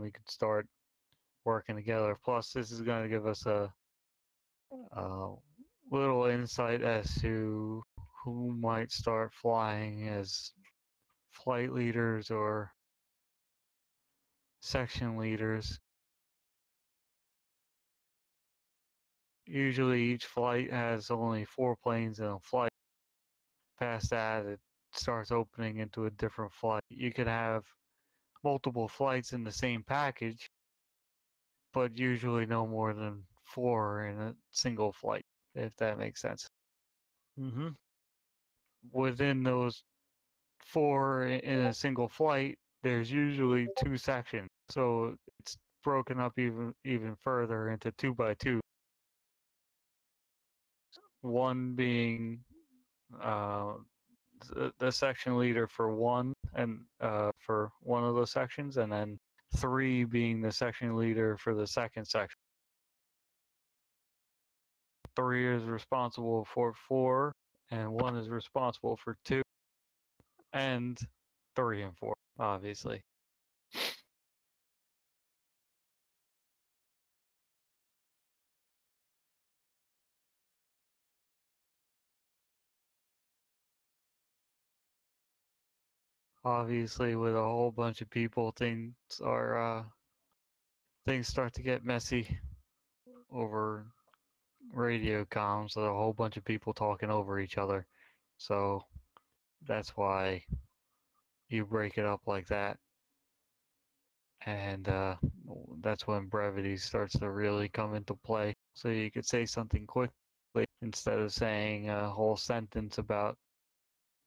we could start working together. Plus, this is going to give us a little insight as to who might start flying as flight leaders or section leaders. Usually each flight has only 4 planes in a flight. Past that, it starts opening into a different flight. You could have multiple flights in the same package, but usually no more than 4 in a single flight, if that makes sense. Within those 4 in a single flight, there's usually 2 sections. So it's broken up even further into 2 by 2. One being the section leader for one and for one of those sections, and then 3 being the section leader for the second section. 3 is responsible for 4, and 1 is responsible for 2, and 3 and 4, obviously. Obviously, with a whole bunch of people, things start to get messy over radio comms. So a whole bunch of people talking over each other. So that's why you break it up like that. And that's when brevity starts to really come into play. So you could say something quickly instead of saying a whole sentence about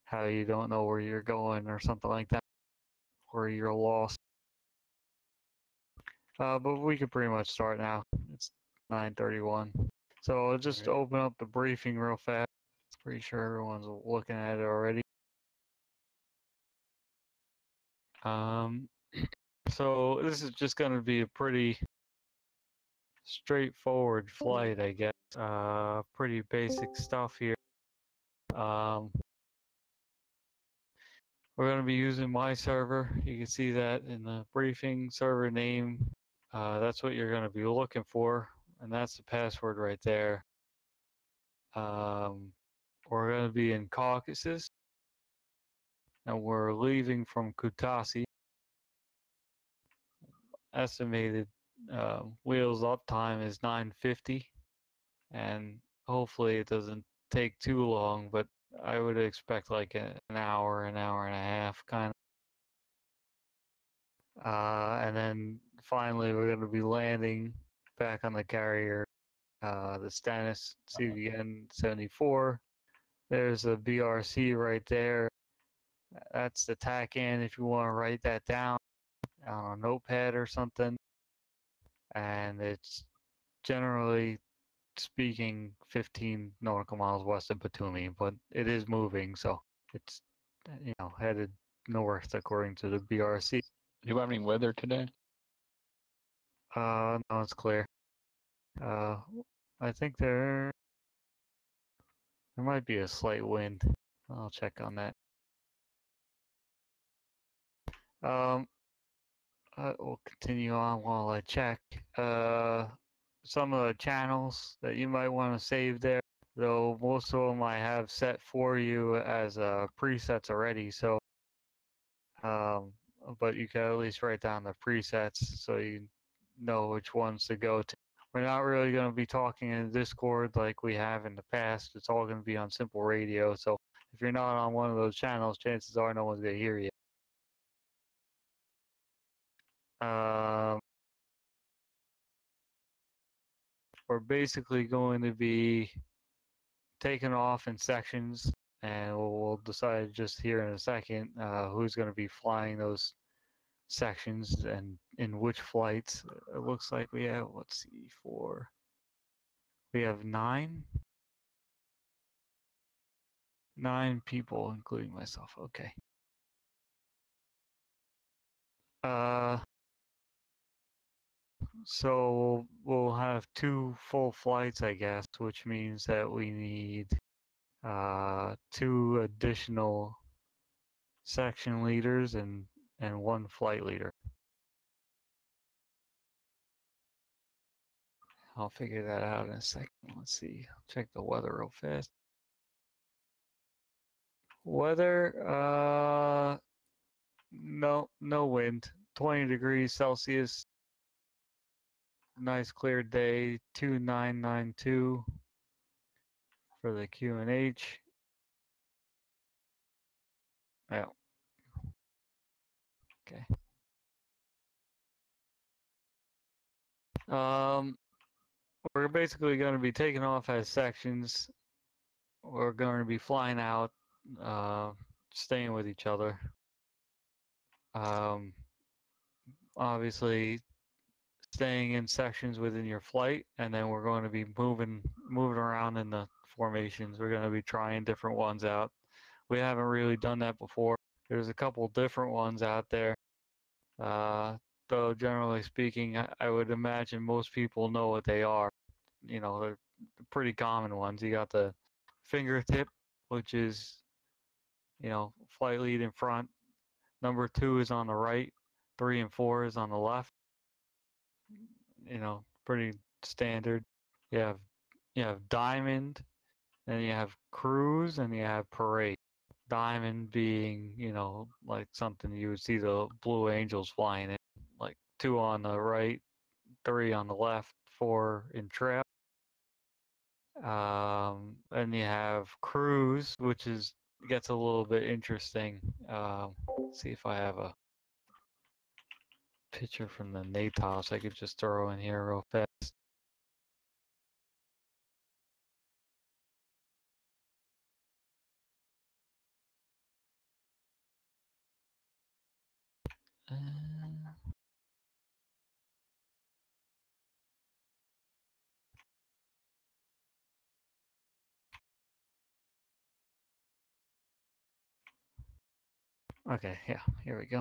how you don't know where you're going or something like that, or you're lost. But we could pretty much start now. It's 9:31. So I'll just open up the briefing real fast. Pretty sure everyone's looking at it already. So this is just going to be a pretty straightforward flight, I guess. Pretty basic stuff here. We're going to be using my server. You can see that in the briefing server name. That's what you're going to be looking for, and that's the password right there. We're going to be in Caucasus, and we're leaving from Kutaisi. Estimated wheels up time is 9:50, and hopefully it doesn't take too long, but I would expect like an hour and a half, kind of. And then finally, we're going to be landing back on the carrier, the Stannis CVN 74. There's a BRC right there. That's the TACAN if you want to write that down on a notepad or something. And it's generally speaking 15 nautical miles west of Batumi, but it is moving, so it's headed north according to the BRC. Do you have any weather today? No, it's clear. I think there might be a slight wind. I'll check on that. We'll continue on while I check. Some of the channels that you might want to save there, though most of them I have set for you as presets already. So, but you can at least write down the presets so you know which ones to go to. We're not really going to be talking in Discord like we have in the past. It's all going to be on simple radio. So if you're not on one of those channels, chances are no one's going to hear you. We're basically going to be taking off in sections, and we'll decide just here in a second who's going to be flying those sections and in which flights. It looks like we have, let's see, we have 9 people, including myself. Okay. So we'll have 2 full flights, I guess, which means that we need 2 additional section leaders and 1 flight leader. I'll figure that out in a second. Let's see. I'll check the weather real fast. Weather, no wind. 20 degrees Celsius. Nice clear day. 2992 for the QNH. Yeah. Okay. We're basically going to be taking off as sections. We're going to be flying out, staying with each other. Obviously, staying in sections within your flight, and then we're going to be moving around in the formations. We're going to be trying different ones out. We haven't really done that before. There's a couple different ones out there. Though generally speaking, I would imagine most people know what they are. You know, they're pretty common ones. You got the fingertip, which is, you know, flight lead in front. Number 2 is on the right. 3 and 4 is on the left. You know, pretty standard. You have diamond, then you have cruise, and you have parade. Diamond being, you know, like something you would see the Blue Angels flying in, like 2 on the right, 3 on the left, 4 in trail. And you have cruise, which gets a little bit interesting. Let's see if I have a picture from the NATOS I could just throw in here real fast. Okay, yeah, here we go.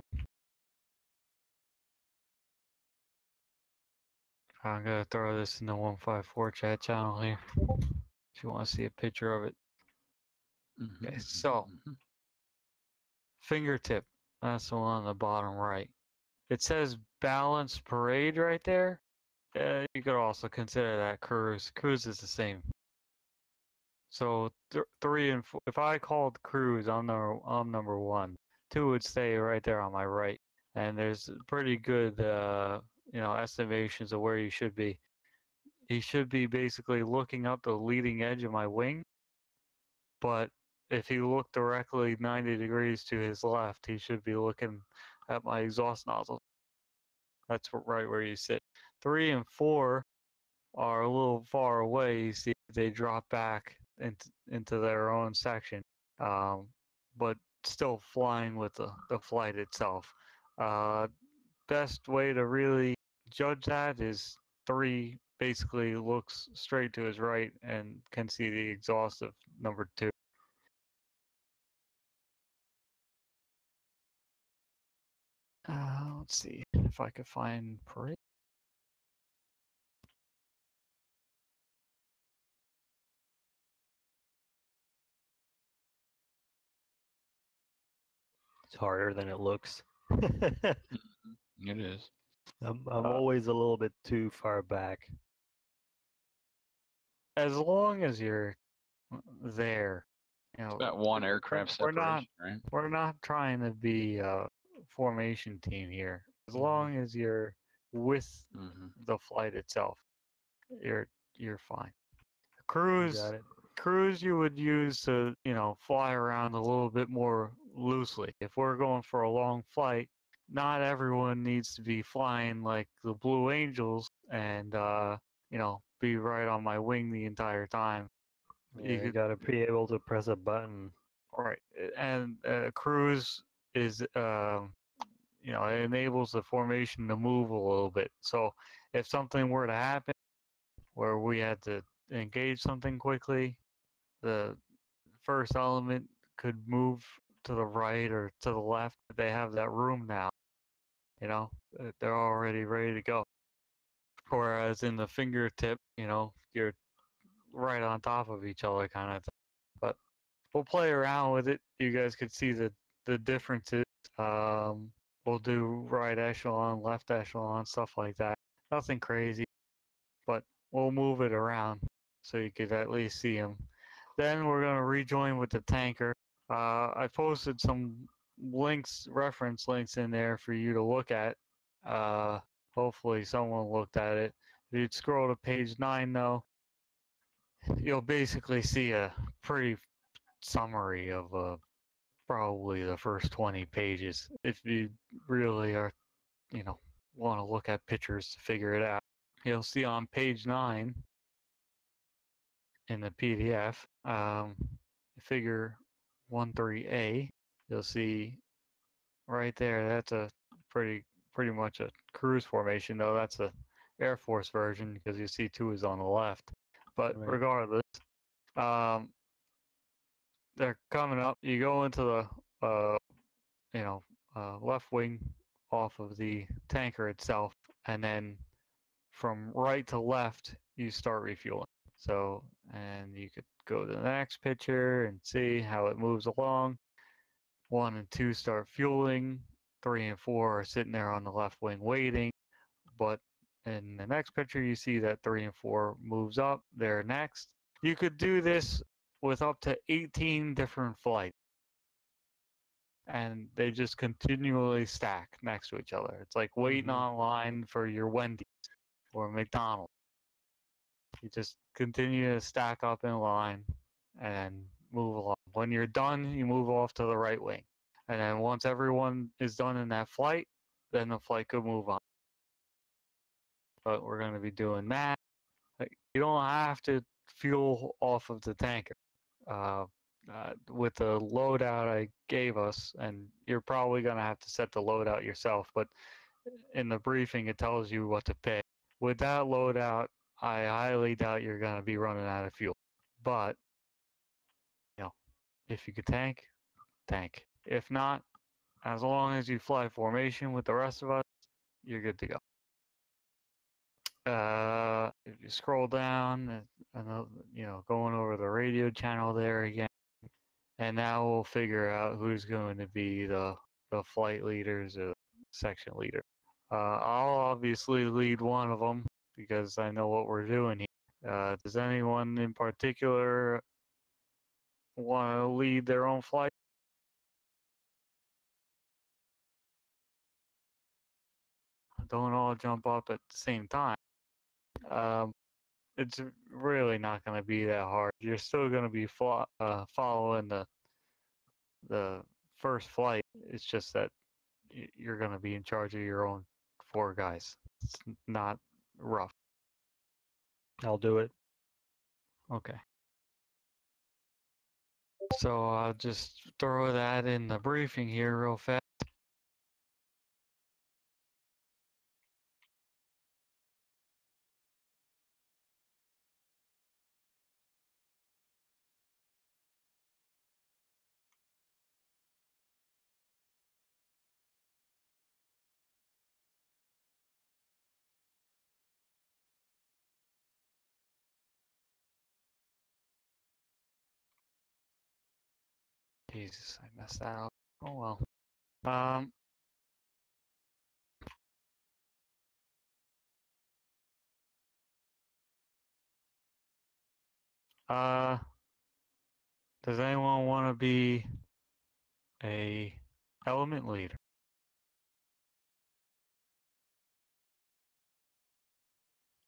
I'm gonna throw this in the 154 chat channel here if you want to see a picture of it. Okay, so fingertip, that's the one on the bottom right. It says balance parade right there. You could also consider that cruise. Cruise is the same. So 3 and 4. If I called cruise, I'm number 1. 2 would stay right there on my right, and there's pretty good, you know, estimations of where you should be. He should be basically looking up the leading edge of my wing, but if he looked directly 90 degrees to his left, he should be looking at my exhaust nozzle. That's right where you sit. 3 and 4 are a little far away. You see, they drop back into their own section, but still flying with the flight itself. Best way to really judge that is 3 basically looks straight to his right and can see the exhaust of number 2. Let's see if I could find parade. It's harder than it looks. It is. I'm always a little bit too far back. As long as you're there, you know, About one aircraft we're not separation, right? we're not trying to be a formation team here. As long as you're with the flight itself, you're fine. Cruise you would use to, you know, fly around a little bit more loosely. If we're going for a long flight, not everyone needs to be flying like the Blue Angels and you know, be right on my wing the entire time. Yeah, you gotta be able to press a button. Right, and cruise is you know, it enables the formation to move a little bit. So if something were to happen where we had to engage something quickly, the first element could move to the right or to the left. They have that room now, you know, they're already ready to go. Whereas in the fingertip, you know, you're right on top of each other kind of thing. But we'll play around with it. You guys could see the differences. We'll do right echelon, left echelon, stuff like that. Nothing crazy, but we'll move it around so you could at least see him. Then we're gonna rejoin with the tanker. I posted some links, reference links in there for you to look at. Hopefully someone looked at it. If you'd scroll to page 9 though, you'll basically see a pretty summary of probably the first 20 pages. If you really are, want to look at pictures to figure it out. You'll see on page 9 in the PDF, figure 13A, you'll see right there, that's a pretty much a cruise formation, though that's a Air Force version because you see 2 is on the left. But Right. regardless, they're coming up. You go into the left wing off of the tanker itself, and then from right to left, you start refueling. So, and you could go to the next picture and see how it moves along. 1 and 2 start fueling. 3 and 4 are sitting there on the left wing waiting. But in the next picture, you see that 3 and 4 moves up. They're next. You could do this with up to 18 different flights. And they just continually stack next to each other. It's like waiting online for your Wendy's or McDonald's. You just continue to stack up in line and move along. When you're done, you move off to the right wing. And then once everyone is done in that flight, then the flight could move on. But we're going to be doing that. You don't have to fuel off of the tanker. With the loadout I gave us, and you're probably going to have to set the loadout yourself, but in the briefing it tells you what to pick. With that loadout, I highly doubt you're going to be running out of fuel. But, if you could tank, tank. If not, as long as you fly formation with the rest of us, you're good to go. If you scroll down, going over the radio channel there again, and now we'll figure out who's going to be the flight leaders or section leader. I'll obviously lead one of them because I know what we're doing here. Does anyone in particular want to lead their own flight? Don't all jump up at the same time. It's really not going to be that hard. You're still going to be following the first flight. It's just that you're going to be in charge of your own 4 guys. It's not rough. I'll do it. Okay. So I'll just throw that in the briefing here real fast. Jesus, I messed that up. Oh well. Does anyone want to be a element leader?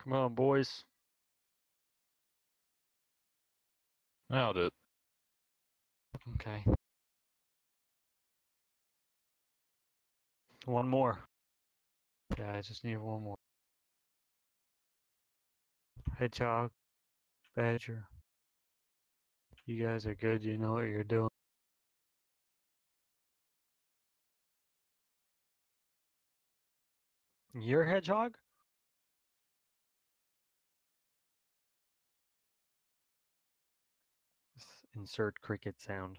Come on, boys. I'll do it. Okay. One more. Yeah, I just need one more. Hedgehog, Badger. You guys are good. You know what you're doing. You're Hedgehog? Insert cricket sound.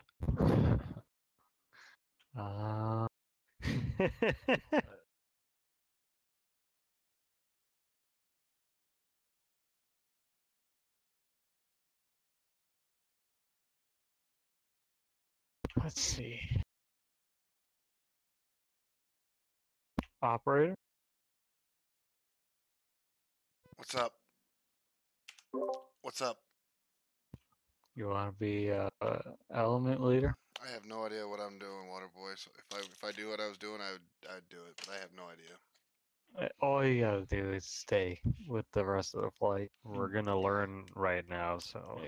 Let's see. Operator? What's up? What's up? You want to be element leader? I have no idea what I'm doing, Water Boy. So if I do what I was doing, I'd do it, but I have no idea. All you gotta do is stay with the rest of the flight. We're gonna learn right now, so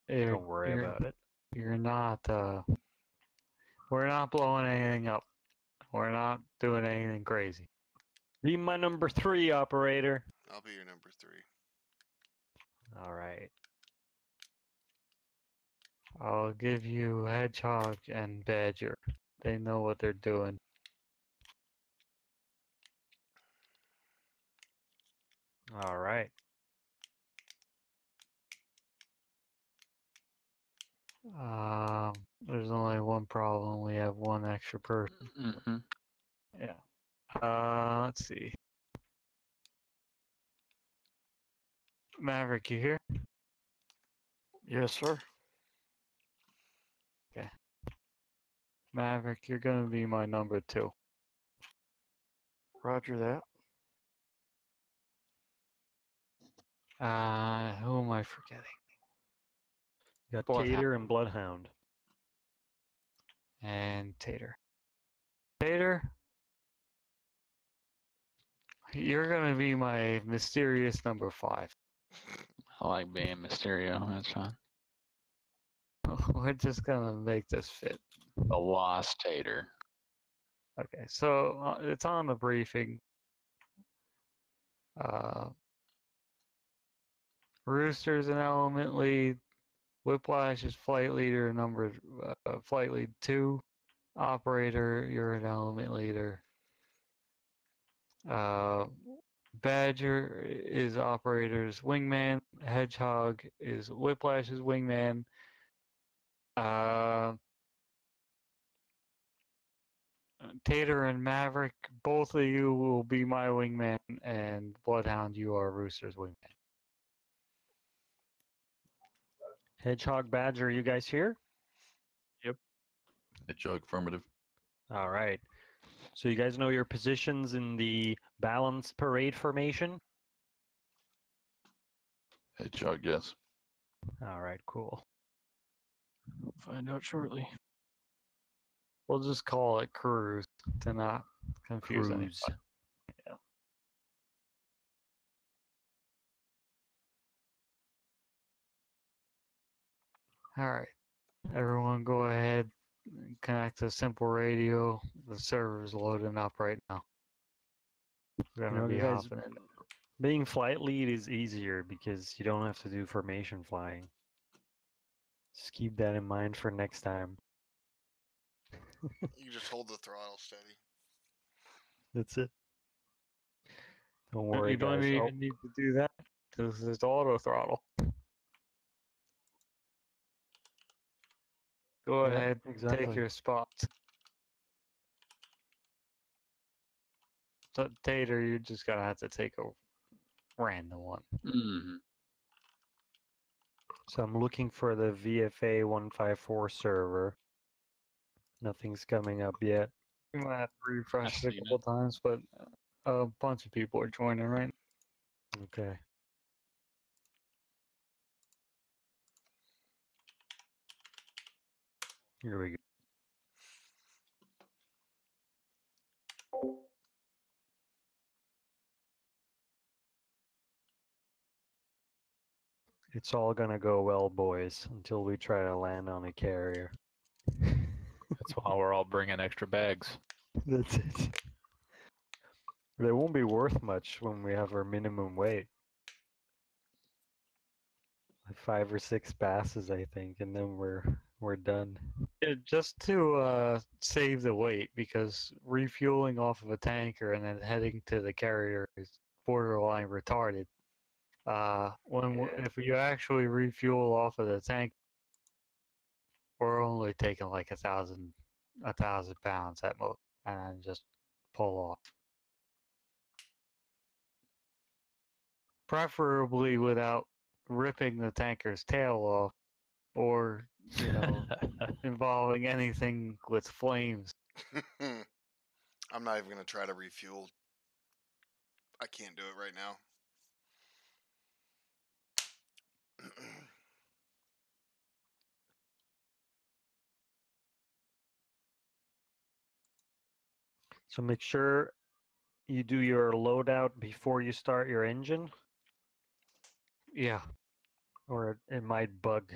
You're, don't worry you're, about it. You're not. We're not blowing anything up. We're not doing anything crazy. Be my number 3, operator. I'll be your number 3. All right. I'll give you Hedgehog and Badger. They know what they're doing. All right. There's only one problem. We have one extra person. Mm-hmm. Yeah. Let's see. Maverick, you here? Yes, sir. Maverick, you're gonna be my number 2. Roger that. Who am I forgetting? Got Bloodhound. Tater and Bloodhound. And Tater. Tater, you're gonna be my mysterious number 5. I like being Mysterio. That's fine. We're just gonna make this fit. The Lost Tater. Okay, so it's on the briefing. Rooster's an element lead. Whiplash is flight leader number flight lead 2. Operator, you're an element leader. Badger is operator's wingman. Hedgehog is Whiplash's wingman. Tater and Maverick, both of you will be my wingman, and Bloodhound, you are Rooster's wingman. Hedgehog, Badger, you guys here? Hedgehog affirmative. All right. So you guys know your positions in the balanced parade formation? Hedgehog, yes. All right, cool. Find out shortly. We'll just call it cruise to not confuse Cruise. anybody. All right, everyone, go ahead and connect to simple radio. The server's loading up right now. We're gonna You know, be guys, hopping in. being flight lead is easier because you don't have to do formation flying. Just keep that in mind for next time. You just hold the throttle steady. That's it. Don't worry, You don't guys. even need to do that because it's auto throttle. Go Yeah, ahead, exactly. take your spots. So, Tater, you're just gonna have to take a random one. Mm-hmm. So I'm looking for the VFA 154 server. Nothing's coming up yet. You might have to refresh I've it a seen couple times, but a bunch of people are joining right now. Okay. Here we go. It's all gonna go well, boys, until we try to land on a carrier. That's why we're all bringing extra bags. That's it. They won't be worth much when we have our minimum weight. Like 5 or 6 passes, I think, and then we're done. Yeah, just to save the weight, because refueling off of a tanker and then heading to the carrier is borderline retarded. If you actually refuel off of the tank, we're only taking like 1,000 pounds at most, and then just pull off. Preferably without ripping the tanker's tail off, or involving anything with flames. I'm not even gonna try to refuel. I can't do it right now. So make sure you do your loadout before you start your engine, Yeah, or it might bug.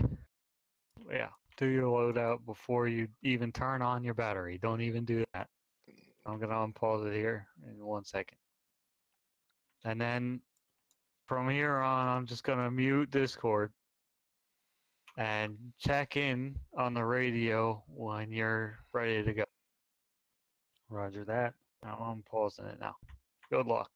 yeah. Do your loadout before you even turn on your battery. Don't even do that. I'm gonna unpause it here in 1 second. And then from here on, I'm just gonna mute Discord and check in on the radio when you're ready to go. Roger that. I'm unpausing it now. Good luck.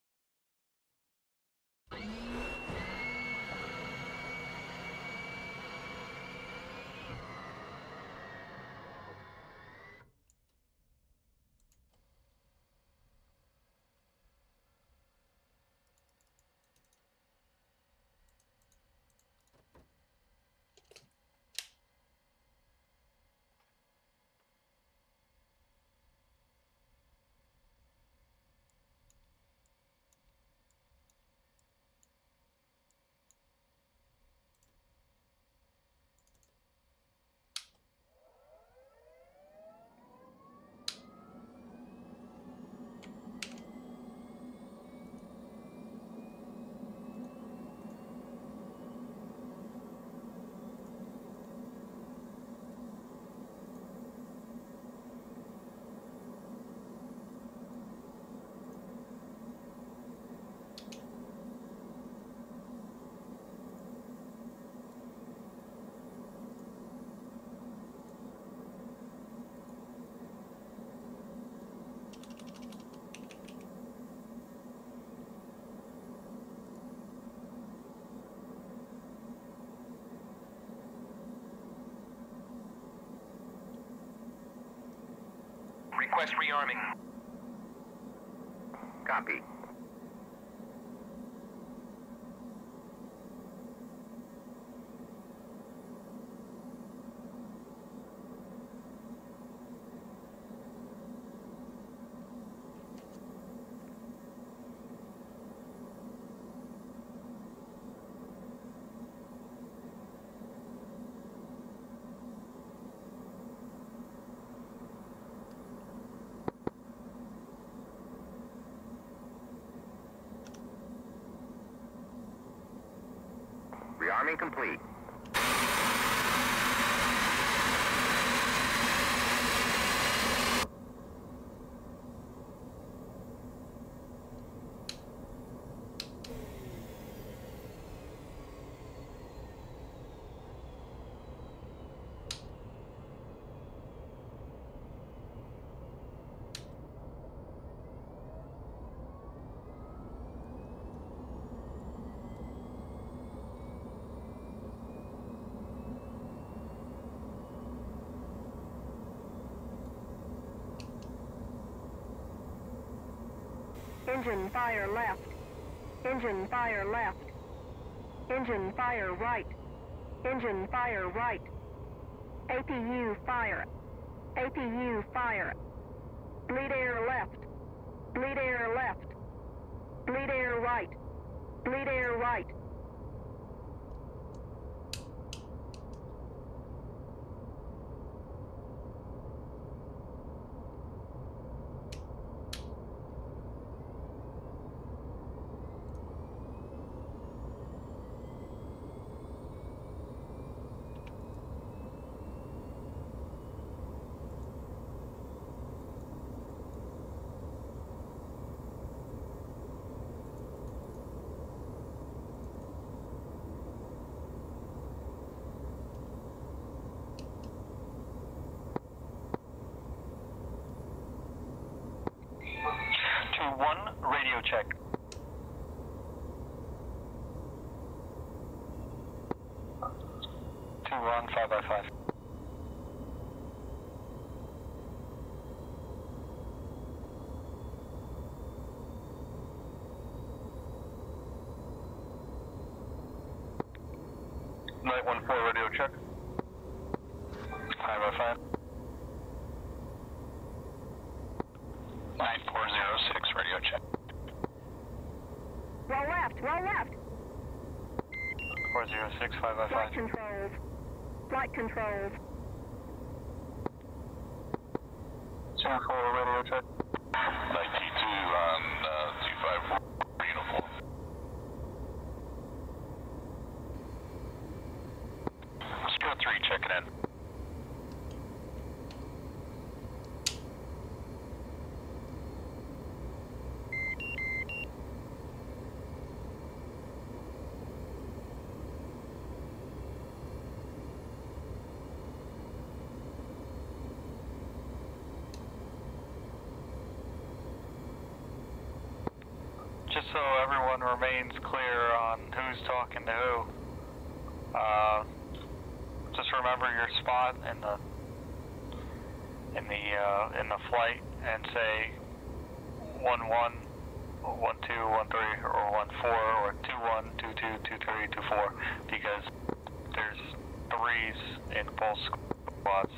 Request rearming. Copy. Rearming complete. Engine fire left. Engine fire left. Engine fire right. Engine fire right. APU fire. APU fire. Bleed air left. Bleed air left. Bleed air right. Bleed air right. One radio check. 2-1, 5x5. Night 1-4 radio check. 5x5. 9406 radio check. Roll left. Roll left. 406 Flight 5x5. controls. Flight controls. 2-4 radio check. Night T2 on 254 uniform. Square 3 checking in. Just so everyone remains clear on who's talking to who, just remember your spot in the flight and say 11, 12, 13, or 14, or 21, 22, 23, 24, because there's threes in both squads.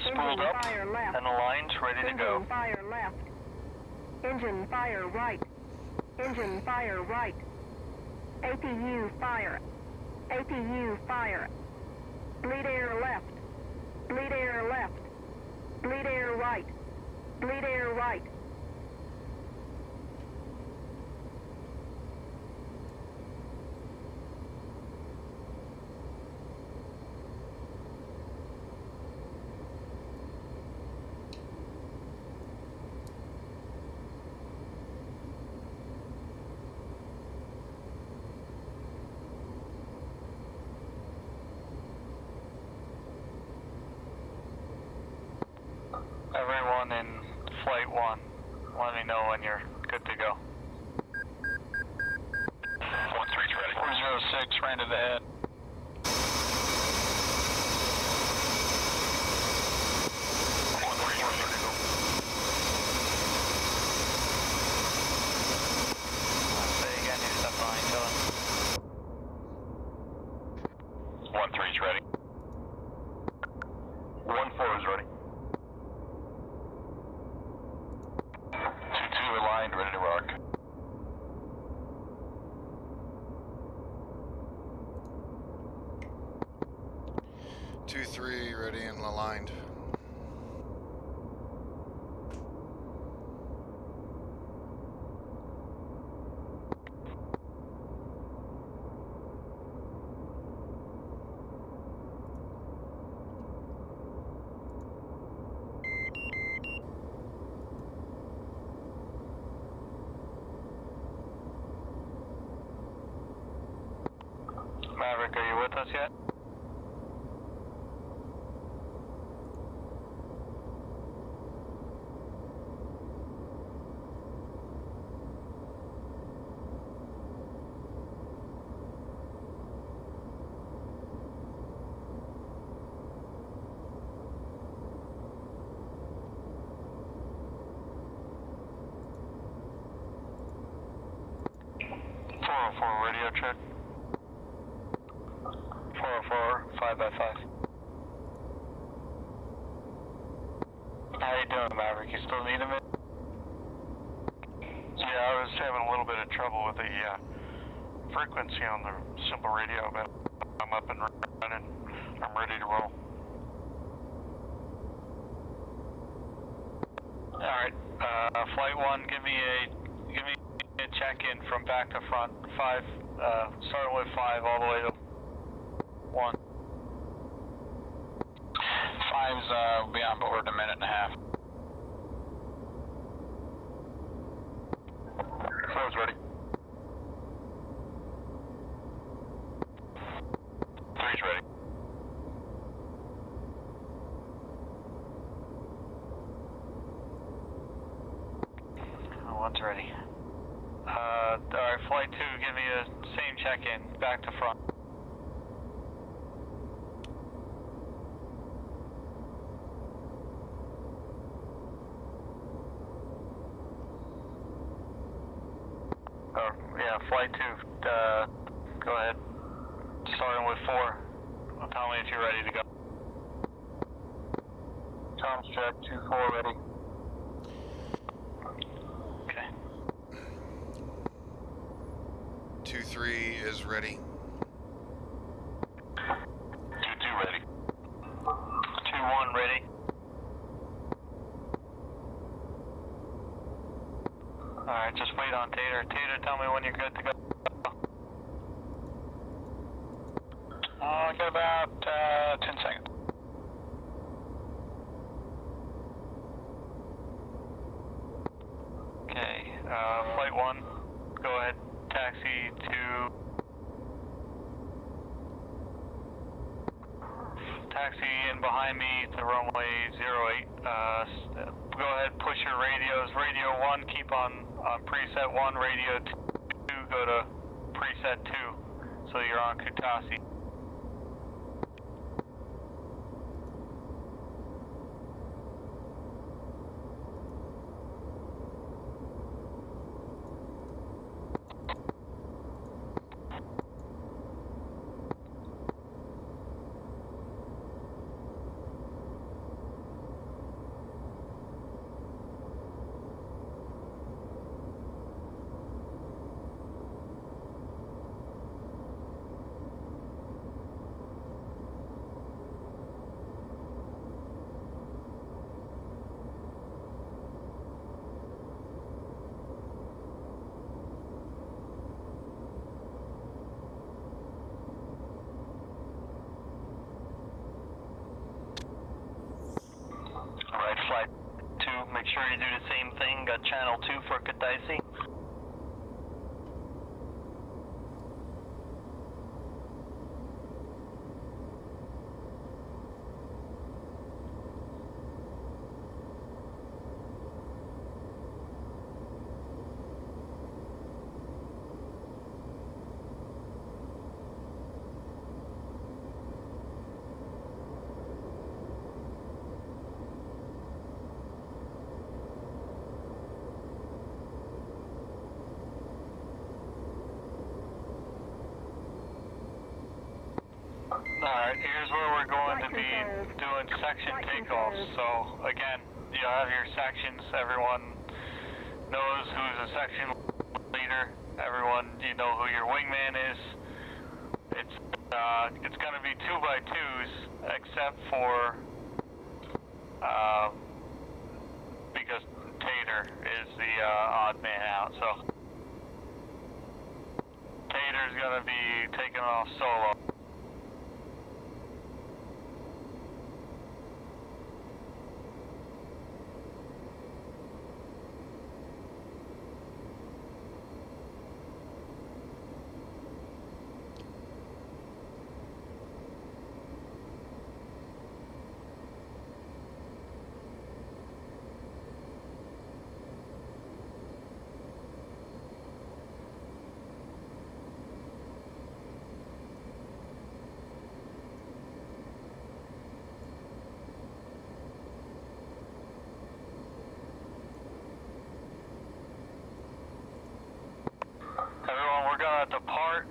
Spooled Engine up fire left. and aligned, ready to go. Engine fire left. Engine fire right. Engine fire right. APU fire. APU fire. Bleed air left. Bleed air left. Bleed air right. Bleed air right. Everyone in Flight 1, let me know when you're good to go. 13's ready. 406 ran to the head. Say again, you're stepping on each other. 13's ready. 14 is ready. 2-2 aligned, ready to rock. Two, three, ready and aligned. Maverick, are you with us yet? For radio check. 404, 5x5. How you doing, Maverick? You still need him? Yeah, I was having a little bit of trouble with the frequency on the simple radio, but I'm up and running. I'm ready to roll. Alright, Flight 1, give me a check-in from back to front. 5, starting with 5 all the way to 1. 5's will be on board in a minute and a half. 4's ready. 3's ready. One's ready. Alright, flight 2, give me the same check-in, back to front. Yeah, flight 2, go ahead. Starting with 4. Tell me if you're ready to go. Tom's check, 2-4 ready. Okay. 2-3 is ready. 2-2 ready. 2-1 ready. Alright, just wait on Tater. Tater, tell me when you're good to go. Got about 10 seconds. Okay, flight 1, go ahead, taxi to... Taxi in behind me to runway 08. Go ahead, push your radios. Radio 1, keep on preset 1. Radio 2, go to preset 2. So you're on Kutasi. Alright, flight 2, make sure you do the same thing. Got channel 2 for Kutaisi. Alright, here's where we're going to be doing section takeoffs. So, again, you have your sections. Everyone knows who's a section leader. Everyone, you know who your wingman is. It's going to be 2x2s, except for, because Tater is the odd man out. So, Tater's going to be taking off solo. Everyone, we're going to depart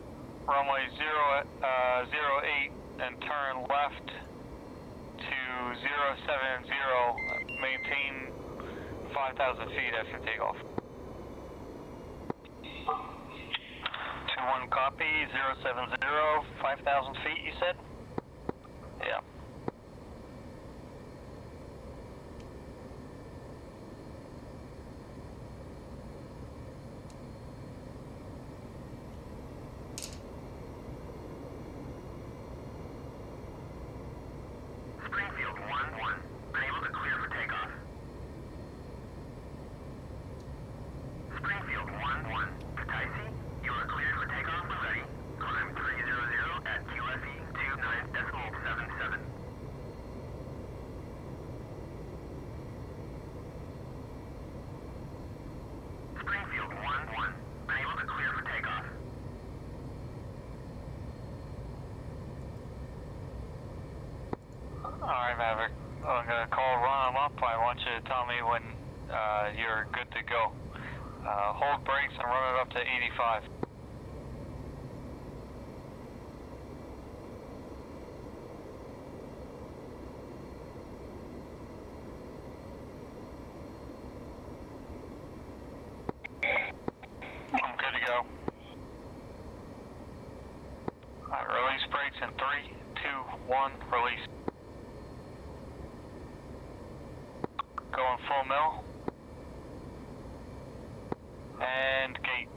runway 08 and turn left to 070. Maintain 5,000 feet after takeoff. 2-1 copy, 070, 5,000 feet you said? Yeah. Springfield 1-1, unable to clear for takeoff. Springfield 1-1, Kutaisi, you are cleared for takeoff when ready. Climb 300 at QFE 29.77. Springfield 1-1, unable to clear Alright, Maverick. I'm gonna call run them up. I want you to tell me when you're good to go. Hold brakes and run it up to 85. I'm good to go. Alright, release brakes in 3, 2, 1, release. Going full mill. And gate.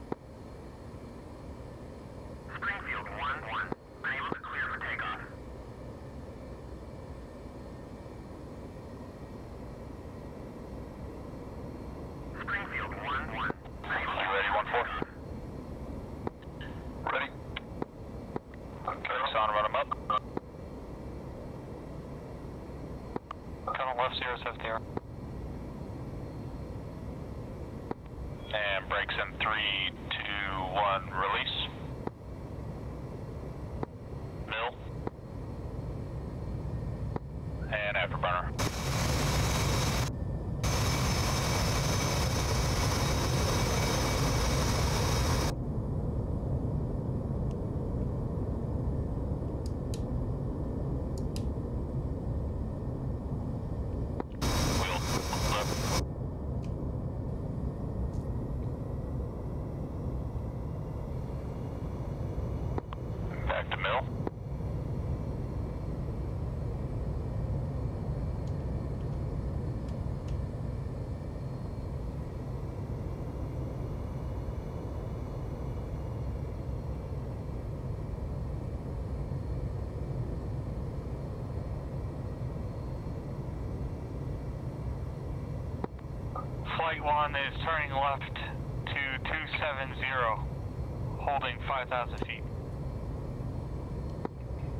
Springfield 1-1. Unable to clear for takeoff. Springfield 1-1. You ready, 1-4? Ready. Brakes on, run them up. Tunnel left 070. And brakes in 3, 2, 1, release. Mill. And afterburner. Wheel left. Back to mill. Flight 1 is turning left to 270, holding 5,000 feet.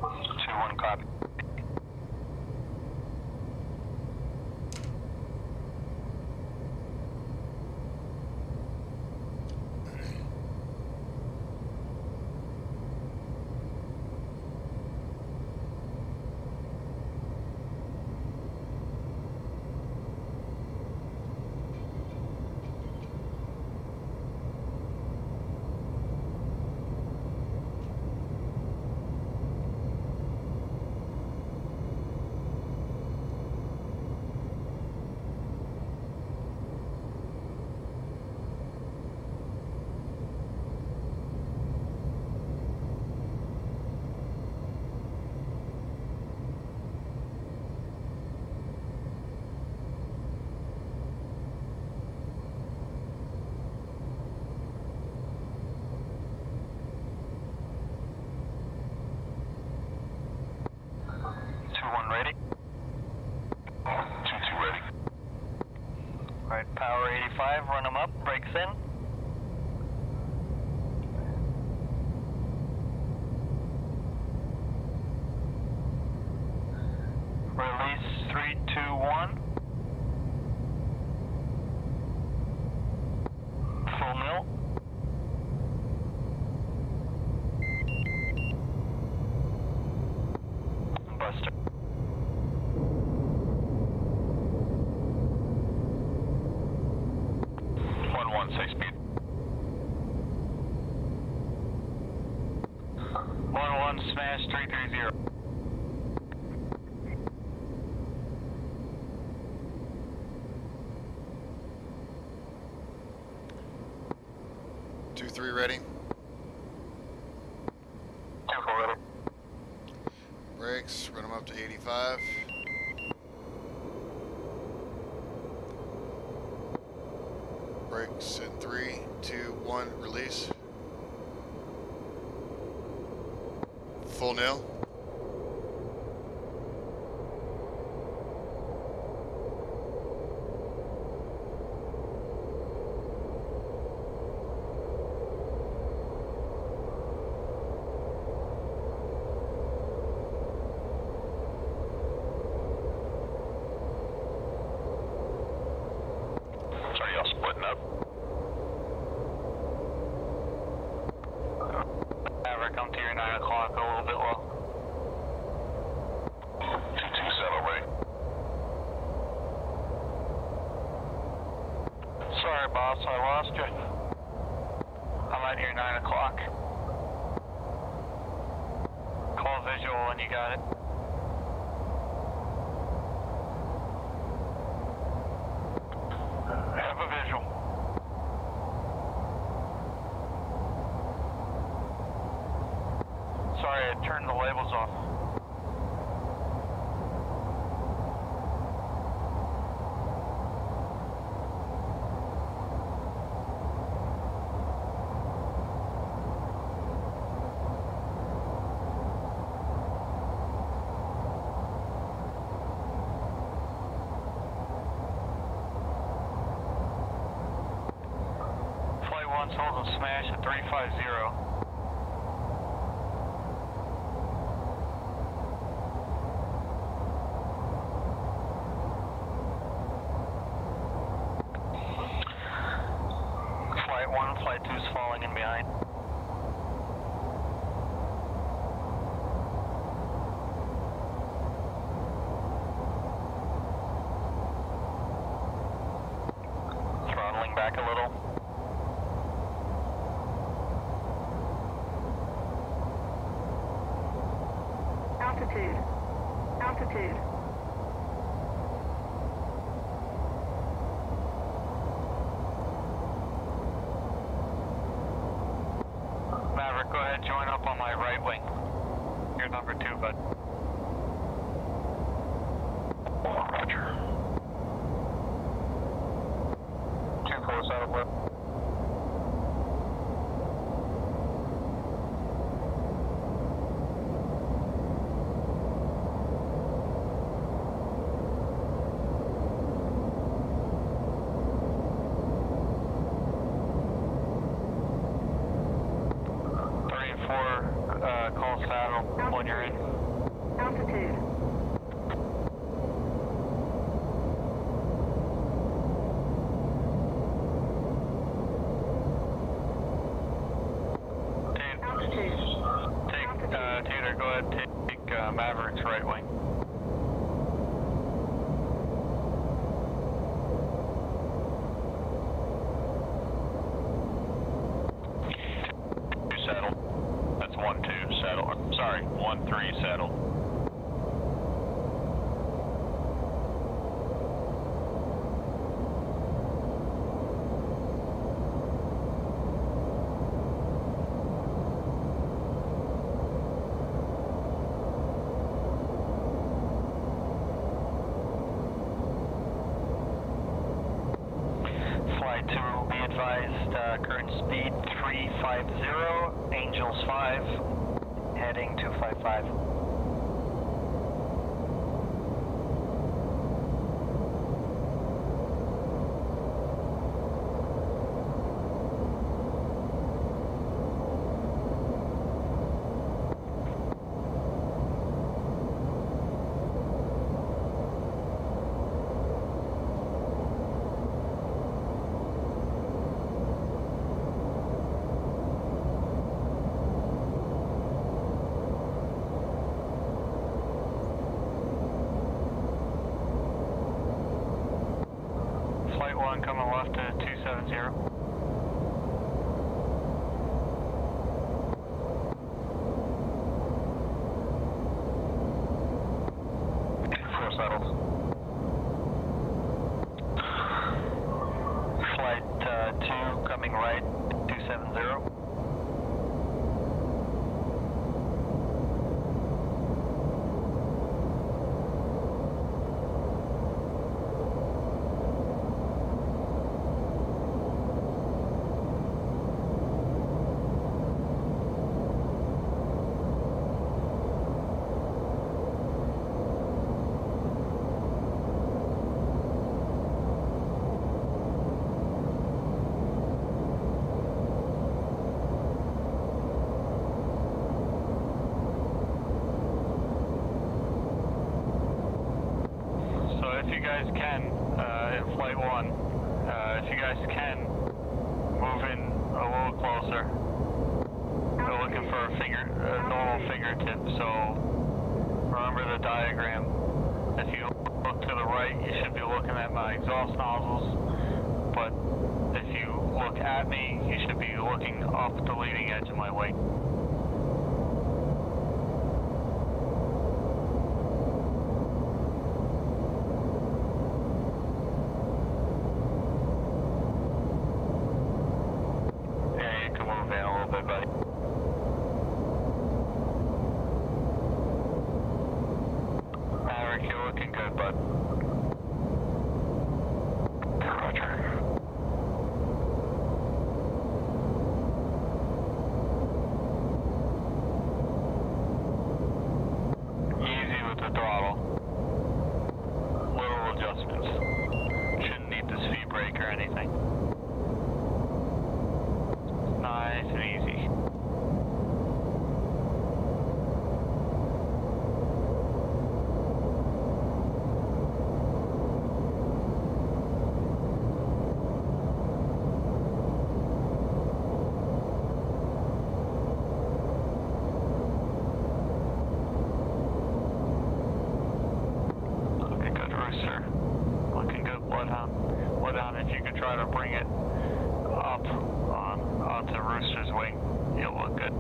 2-1 copy. Ready? 2-2 ready. Alright, power 85, run them up, brakes in. Release 3, 2, 1. Full mill. Buster. 6 speed. 1-1 smash 330. Two, 3 ready. 2-4 ready. Brakes, run them up to 85. Brakes in 3, 2, 1, release. Full nil. Sorry, y'all splitting up. Maverick, come to your 9 o'clock, a little bit low. Ross, I lost you. I'm at your 9 o'clock. Call visual when you got it. Have a visual. Sorry, I turned the labels off. Flight 1's holding smash at 350. Flight 1, Flight 2's falling in behind. Throttling back a little. Altitude. Altitude. Maverick, go ahead, join up on my right wing. You're number 2, bud. Roger. 2-4 saddle blip. Call saddle when you're in. Altitude. Tater, go ahead, take Maverick's right wing. Two saddle. That's 1-2 saddle. Sorry, 1-3 saddle. Flight 2, be advised, current speed 350, Angels 5, heading 255. Flight 1 coming left to 270. Four saddles. Flight 2 coming right, 270. If you guys can, in Flight 1, if you guys can, move in a little closer. We're looking for a normal fingertip, so remember the diagram. If you look to the right, you should be looking at my exhaust nozzles. but if you look at me, you should be looking up the leading edge of my wing. Yeah, you can move in a little bit, buddy. Maverick, you're looking good, bud. Roger. Easy with the throttle. Little adjustments. Shouldn't need the speed brake or anything. Nice and easy. Looking good, Rooster. Looking good, Bloodhound. Bloodhound, if you could try to bring it up onto Rooster's wing, you'll look good.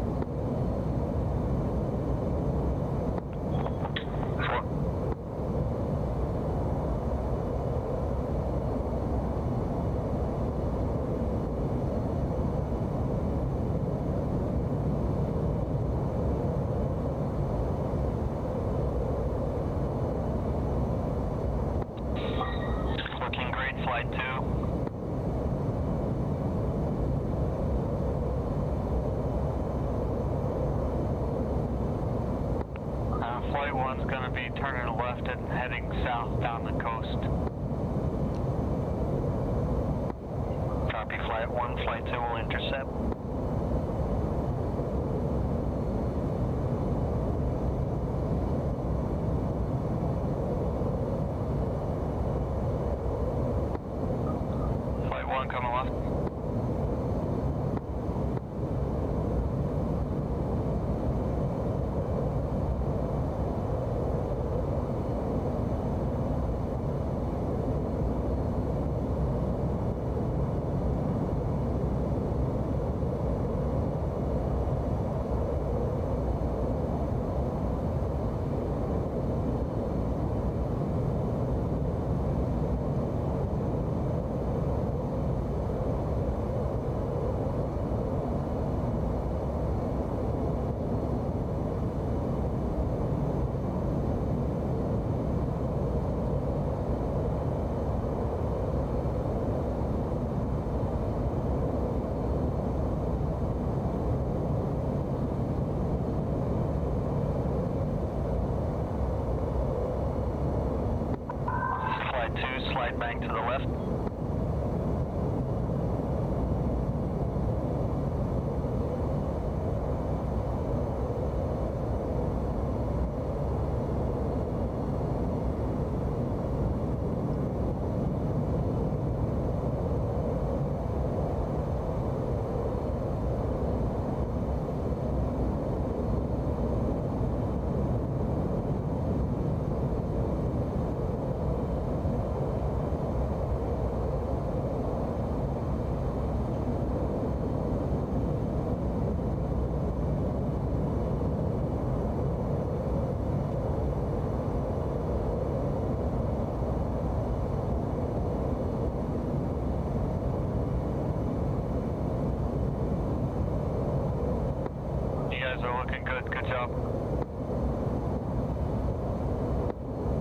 Looking great, flight 2. Flight 1's going to be turning left and heading south down the coast. Copy, Flight 1. Flight 2 will intercept. Flight 1 coming left. Flight 2, slide bank to the left. You guys are looking good. Good job.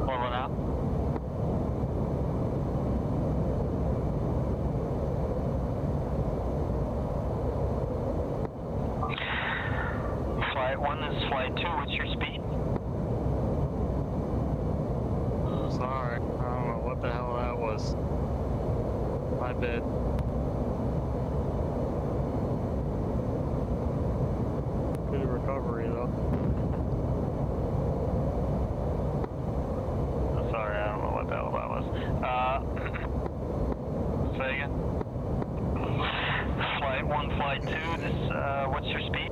Pulling out. Flight 1 is Flight 2. What's your speed? Sorry, I don't know what the hell that was. My bad. Good recovery though. I'm sorry, I don't know what the hell that was. Say again. Flight 1, Flight 2, this, what's your speed?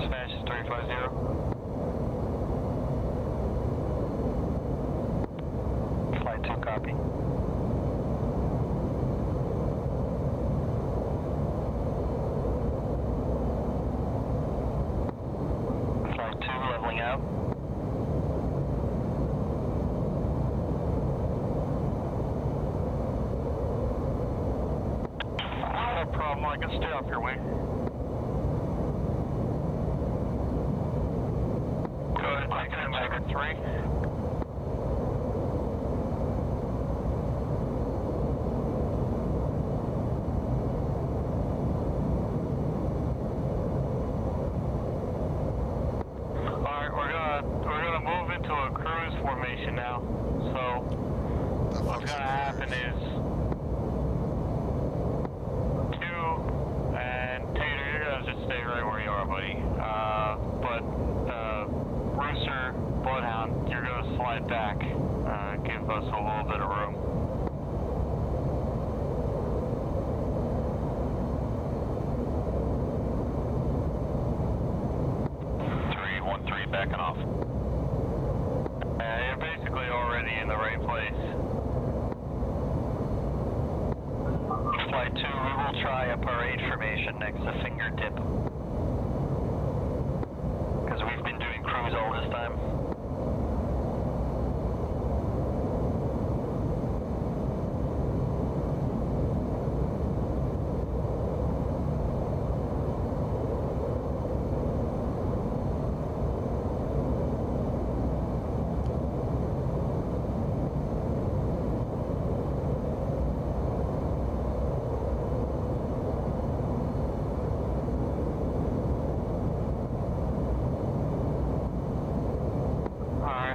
Smash is 350. Flight 2, copy. Mike, stay off your wing. Go ahead, take it in, Tiger 3. Alright, we're gonna move into a cruise formation now. So what's gonna happen is Tater, you're gonna just stay right where you are, buddy. But Rooster, Bloodhound, you're gonna slide back. Give us a little bit of room. Backing off. You're basically already in the right place. Flight 2, we will try a parade formation next to fingertip. Because we've been doing cruise all this time.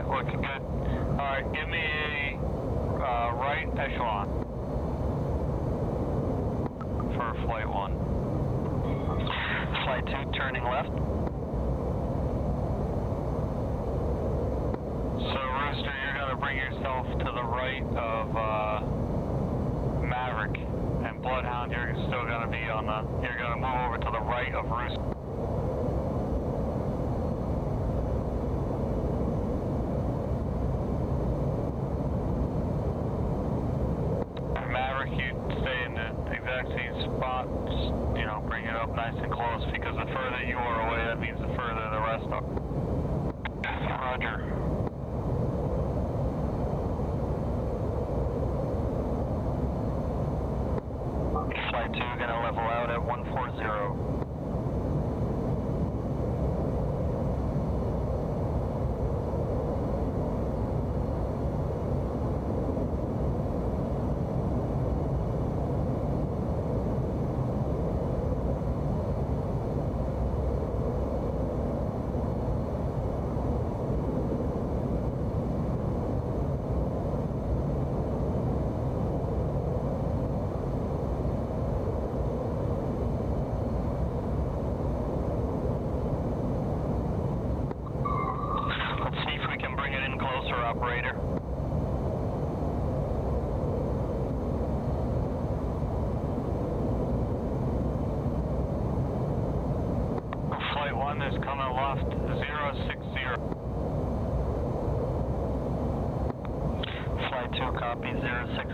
Looking good. Alright, give me a right echelon for flight 1. Flight 2, turning left. So, Rooster, you're going to bring yourself to the right of Maverick. And Bloodhound, you're still going to be on the... You're going to move over to the right of Rooster. Same spot, just, bring it up nice and close, because the further you are away, that means the further the rest are. Roger. Flight 2 gonna level out at 140. Operator. Flight 1 is coming left, 060. Flight 2 copy 060.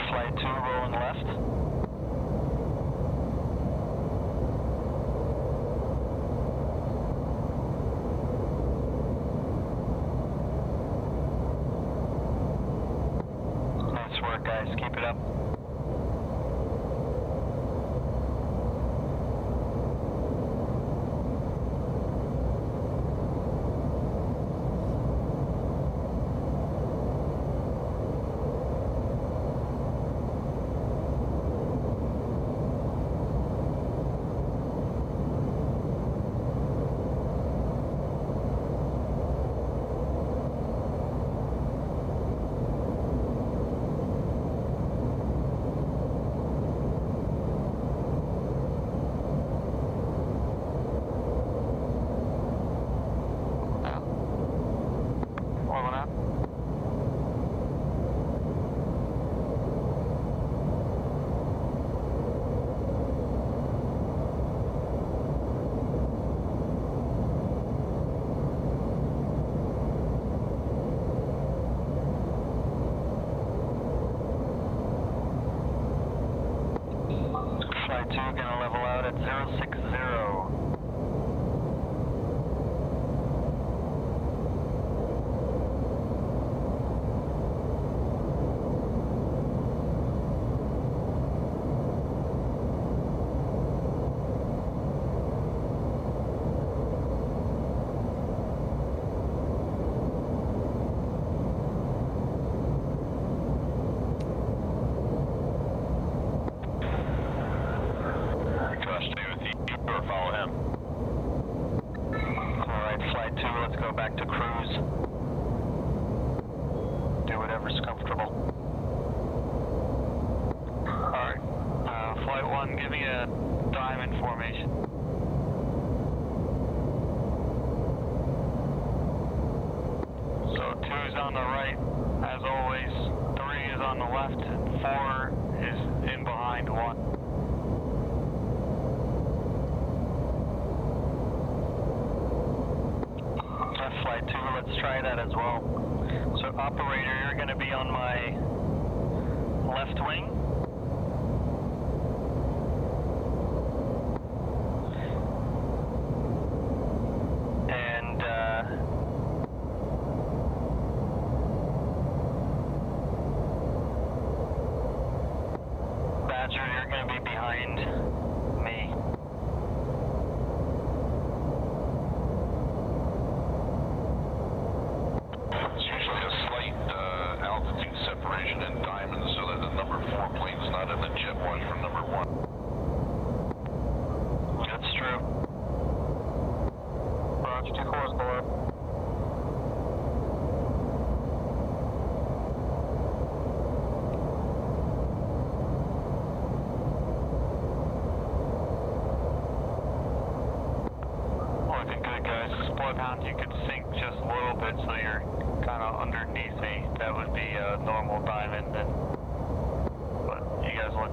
Flight 2 rolling left. Nice work, guys. Keep it up. Flight 2 gonna level out at 060. Back to cruise. Do whatever's comfortable. Alright. Flight 1, give me a diamond formation. So 2's on the right, as always. 3 is on the left, and 4 is in behind 1. Flight 2, let's try that as well. So operator, you're going to be on my left wing. And Badger, you're going to be behind me. Separation in diamonds so that the number 4 plane's not in the jet wash from number 1. That's true. Roger, 2-4 is below. Looking good, guys. Bloodhound, you could sink just a little bit so you're kind of underneath me. That would be a normal diamond, but you guys look.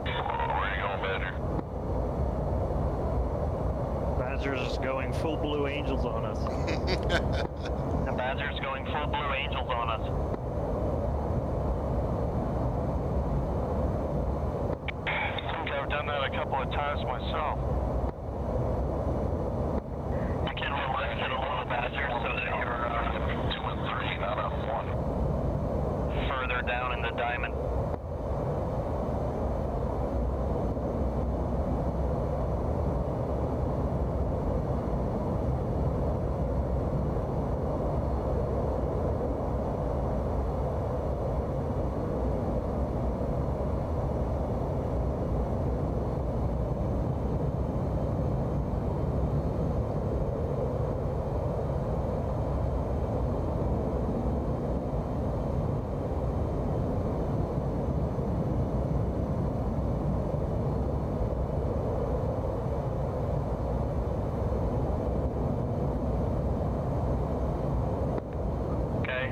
Where are you going, Badger? Badger's going full Blue Angels on us. The Badger's going full Blue Angels on us. I think I've done that a couple of times myself. You can relax it a little, Badger, so that you're 2 and 3, not on 1. further down in the diamond.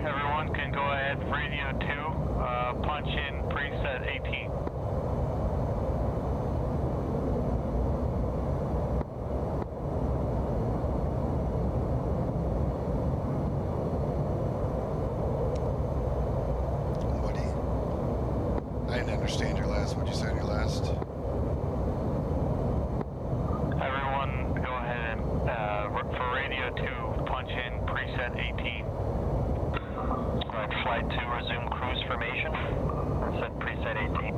Everyone can go ahead, radio 2, punch in preset 18. I didn't understand your last. What'd you say in your last? Everyone go ahead and, for radio 2, punch in preset 18. Alright, flight 2, resume cruise formation. Set preset 18.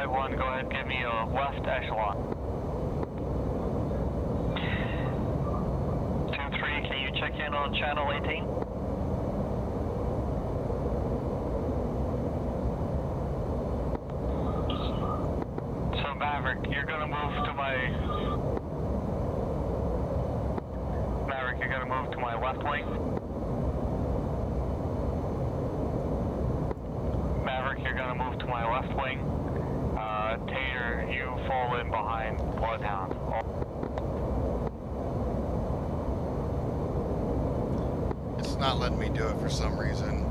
Flight 1, go ahead, give me a left echelon. 2-3, can you check in on channel 18? So Maverick, you're gonna move to my... Maverick, you're gonna move to my left wing. Maverick, you're gonna move to my left wing. Tater, you fall in behind Bloodhound. It's not letting me do it for some reason.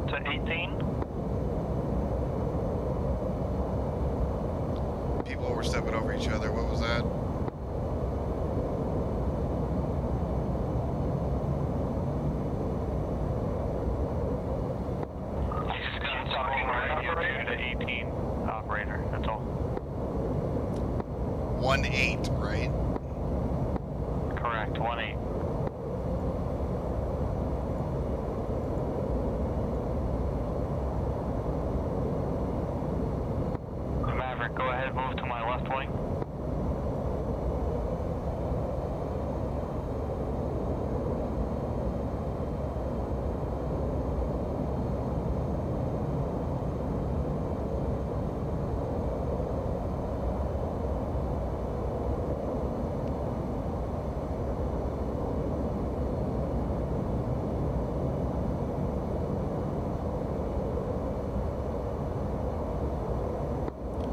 To 18. People were stepping over each other. What was that? He's gonna talk right here to 18, operator, that's all. 1-8, right? Correct, 1-8. Maverick, go ahead, move to my left wing.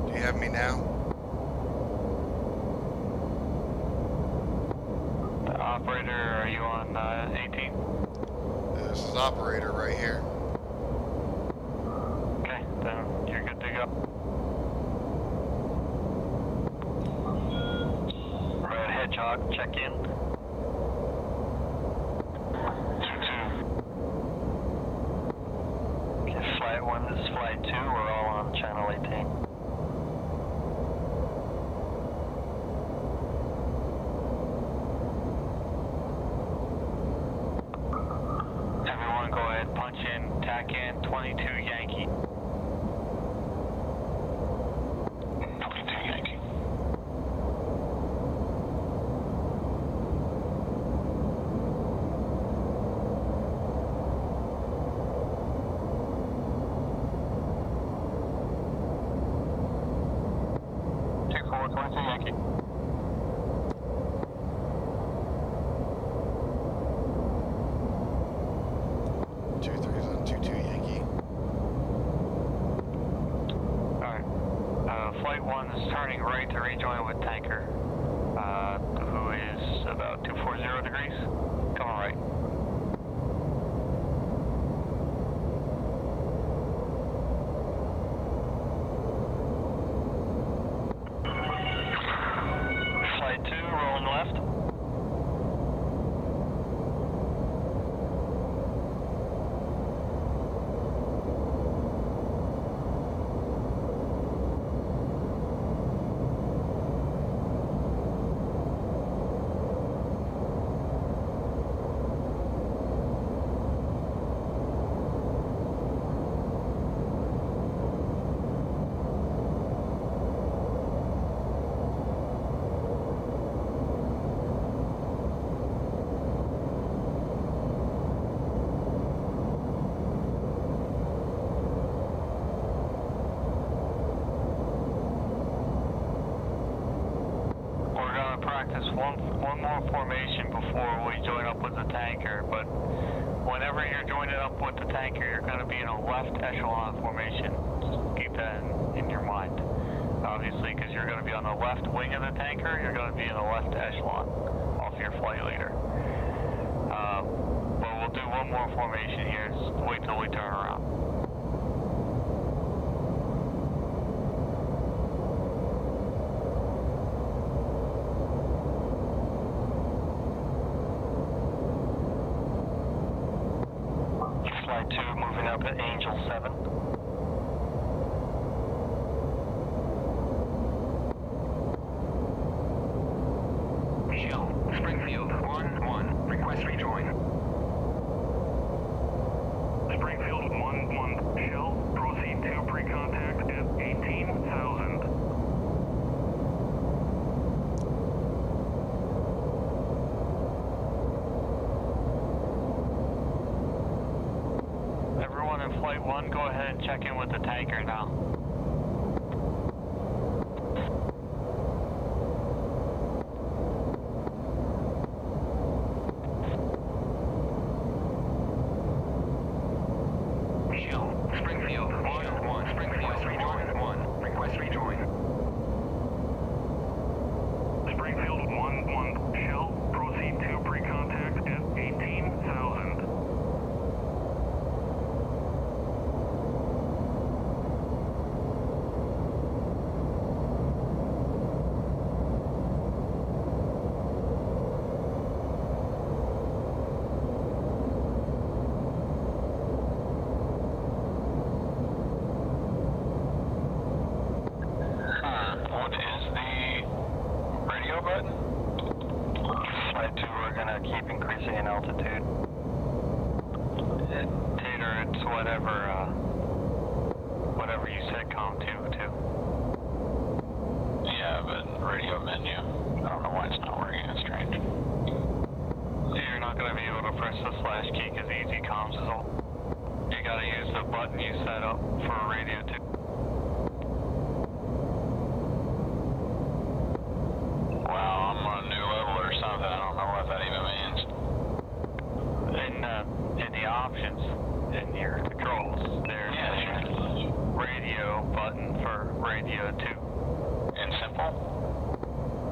Do you have me now? Operator, are you on 18? This is operator right here. Okay, then you're good to go. Red Hedgehog, check in. 2-2. Okay, Flight 1, this is Flight 2, we're all on channel 18. Everyone go ahead, punch in, tack in, 22 Yankee. 22 Yankee. Two 22 Yankee. Two threes on 2-2 Yankee. Alright. Flight 1 is turning right to rejoin with tanker, who is about 240 degrees. Coming right. Flight 2, rolling left. Practice one more formation before we join up with the tanker, but whenever you're joining up with the tanker, you're going to be in a left echelon formation. Just keep that in your mind. Obviously, because you're going to be on the left wing of the tanker, you're going to be in the left echelon off your flight leader. But we'll do one more formation here. Just wait till we turn around. Flight 2 moving up at Angel 7. ahead and check in with the tanker now. Springfield, 1-1. Springfield, rejoin, 1. Request rejoin. Springfield, 1-1. Shell, proceed to pre-contact at 18,000. What is the radio button? Flight 2, we're gonna keep increasing in altitude. Tater, it's whatever you set comm to. Yeah, but radio menu. I don't know why it's not working. It's strange. You're not gonna be able to press the slash key because easy comms is all. You gotta use the button you set up for radio 2. Wow, I'm on a new level or something. I don't know what that even means. In the options, in your controls, there's a radio button for radio 2. In simple?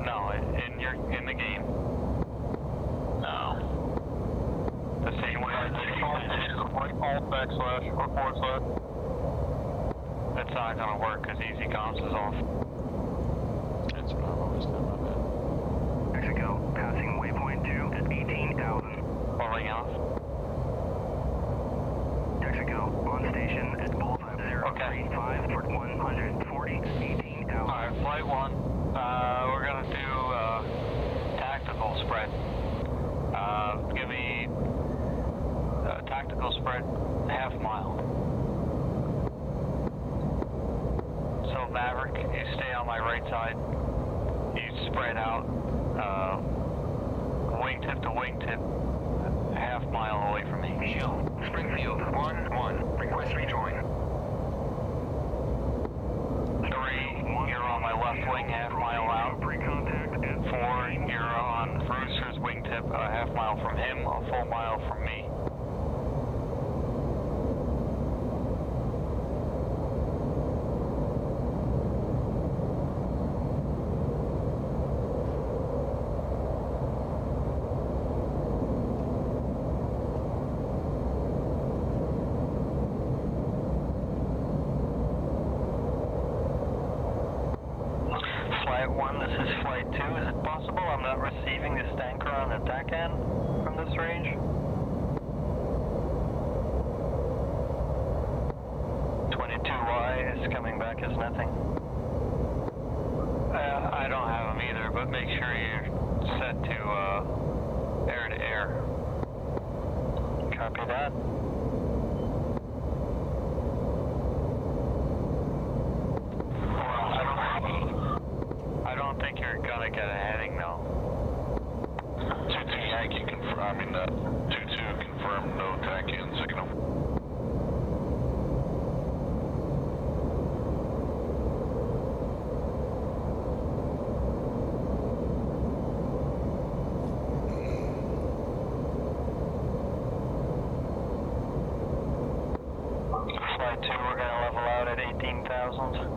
No, in the game. No. The same way as Alt backslash or forward slash. it's not gonna work because easy comms is off. That's what I've always done, my bad. Mexico, passing waypoint 2 at 18,000. Pulling off. Mexico, on station at bullseye 035 for 140 at 18,000. Alright, flight 1. We're gonna do tactical spread. Give me tactical spread half mile. So Maverick, you stay on my right side. You spread out wingtip to wingtip half mile away from me. Shield, Springfield, 1-1. Request rejoin. 3, you're on my left wing half mile out. Pre-contact at 4, you're on Brewster's wingtip a half mile from him, a full mile from me. Flight 1, this is Flight 2. Is it possible I'm not receiving this tanker on the TAC end from this range? 22Y is coming back as nothing. I don't have them either, but make sure you're set to air to air. Copy that. I don't think you're gonna get a heading though. 2-2 Yankee confirm. 2-2 confirm no TAC in signal. Flight 2, we're gonna level out at 18,000.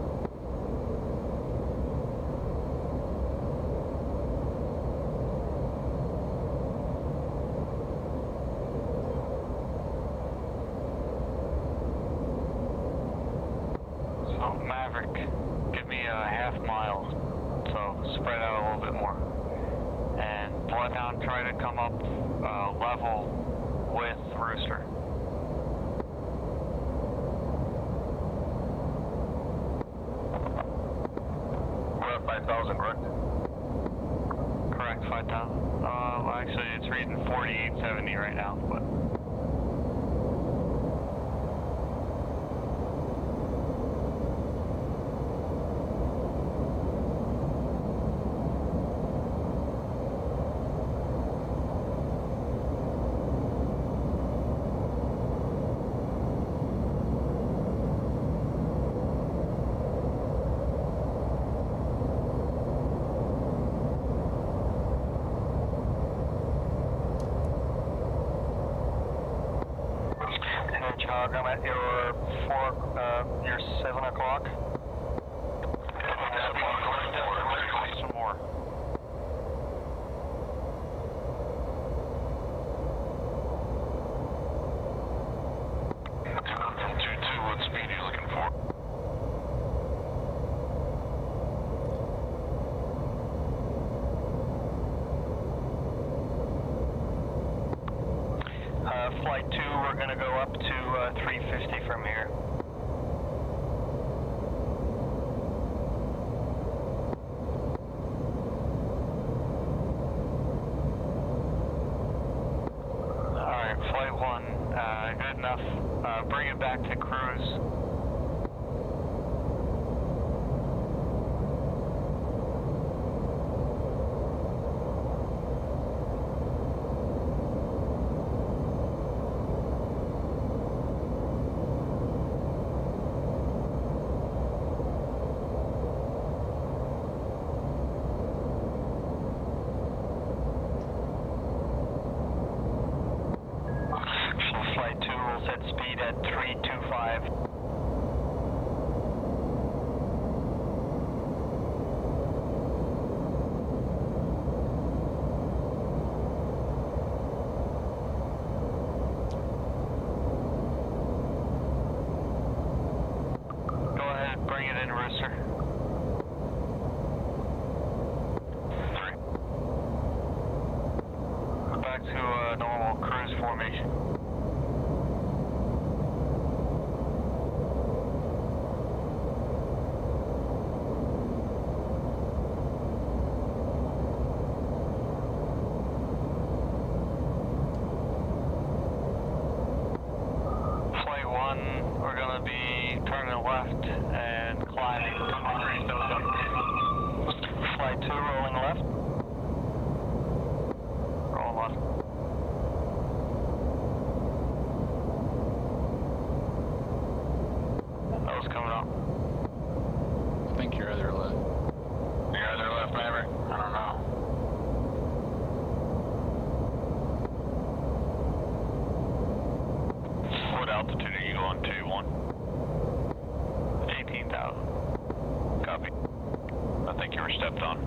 So Maverick, give me a half mile, so spread out a little bit more. And Bloodhound, try to come up level with Rooster. We're at 5,000, correct? Correct, 5,000. Actually, it's reading 4870 right now, but. o'clock. I'm at your your 7 o'clock. Some more. What speed are you looking for? Flight 2, we're going to go up to 350 from here. Alright, Flight 1, good enough. Bring it back to cruise. Flight 2 will set speed at 325. Go ahead, bring it in, Rooster. 3. Back to normal cruise formation. We're going to be turning left and climbing 2 degrees nose up. Flight 2 rolling left. Rolling left. Nose coming up. I think you're other left. You're other left, Maverick? I don't know. What altitude are you going to? 18,000. Copy. I think you were stepped on.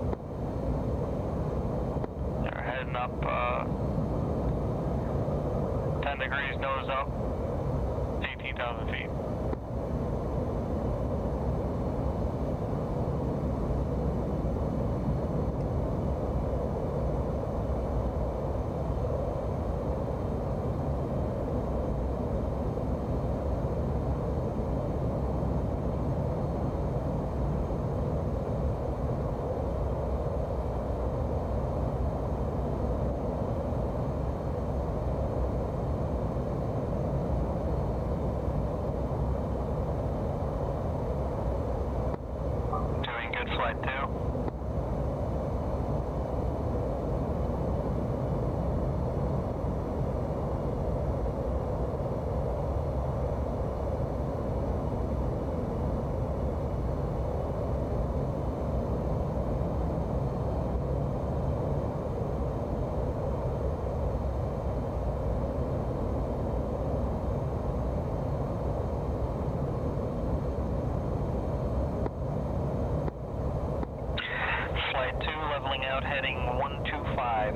They're heading up 10 degrees nose up, 18,000 feet. Flight 2. Flight 2 leveling out, heading 125.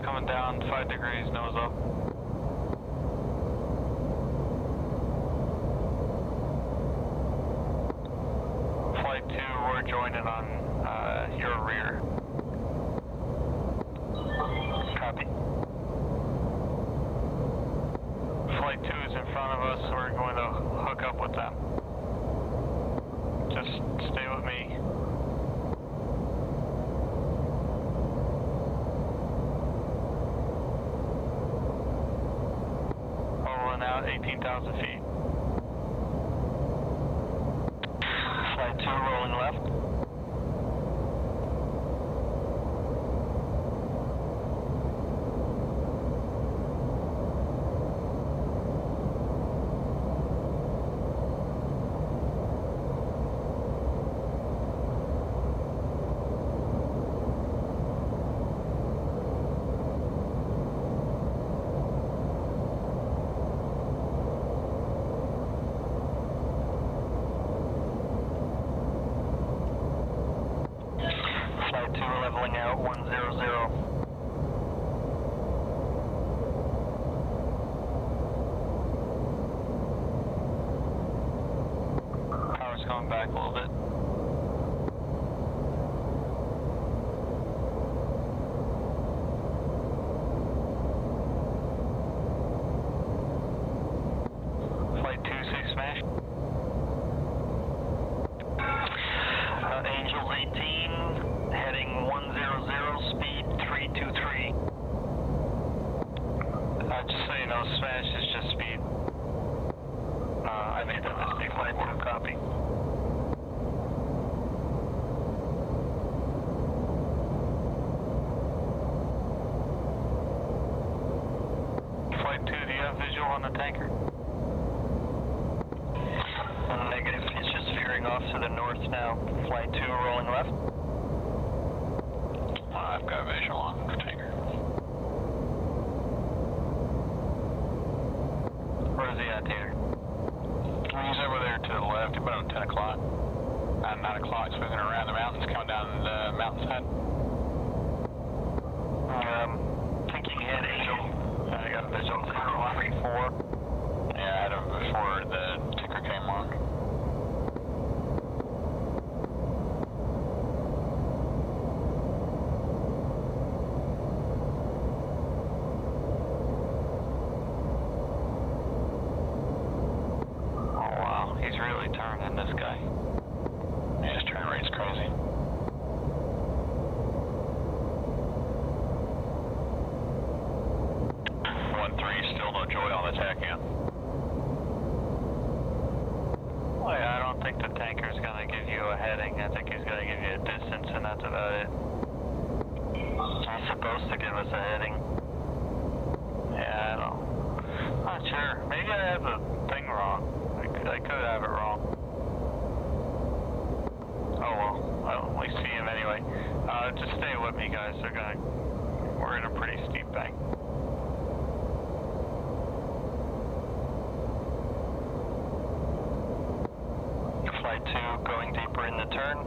Coming down 5 degrees, nose up. Flight 2, we're joining on your rear. Copy. Flight 2 is in front of us, we're going to hook up with them. 18,000 feet. Flight 2 rolling left. Flight 2 leveling out 100. Power's coming back a little bit. Flight 2, say smash. Angels 18, heading 100, speed 323. Just so you know, smash is just speed. I made that mistake. Flight 2, copy. Flight 2, do you have visual on the tanker? Negative, it's just veering off to the north now. Flight 2 rolling left. I've got visual on the tanker. Where is he at, Tater? He's over there to the left, about 10 o'clock. 9 o'clock, swinging around the mountains, coming down the mountainside. Thinking head Angel. I got visual 034. Yeah, I had him before the ticker came on. Oh wow, he's really turning, this guy. Yeah, his turn rate's crazy. Still no joy on the tack end. Well, yeah, I don't think the tanker's gonna give you a heading. I think he's gonna give you a distance, and that's about it. He's supposed to give us a heading. Yeah, I don't. Not sure. Maybe I have the thing wrong. I could have it wrong. Oh well, I don't really see him anyway. Just stay with me, guys. We're in a pretty steep bank. Flight 2 going deeper in the turn.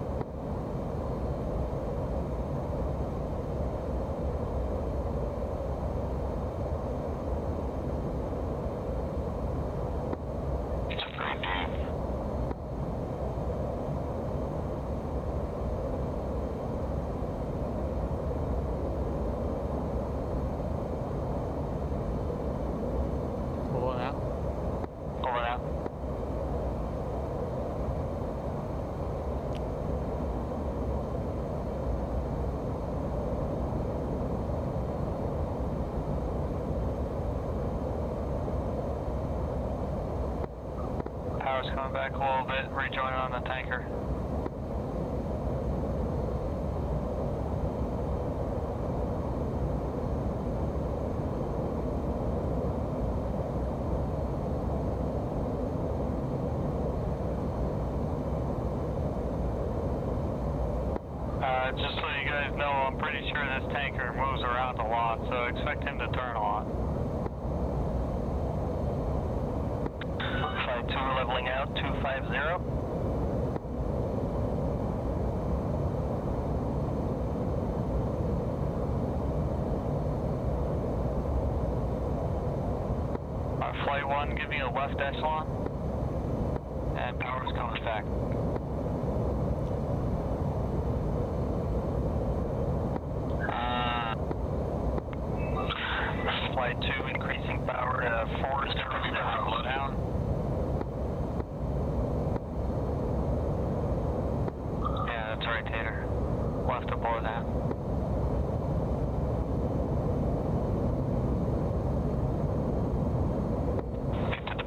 It's a pretty deep. Pulling out. Pulling out. Power's coming back a little bit, rejoining on the tanker. Just so you guys know, I'm pretty sure this tanker moves around a lot, so expect him to turn a lot. Flight 2 leveling out, 250. Flight 1, give me a left echelon. And power's coming back. Flight 2 increasing power to 400. Bloodhound. Yeah, that's right, Tater. We'll have to blow that. Get to the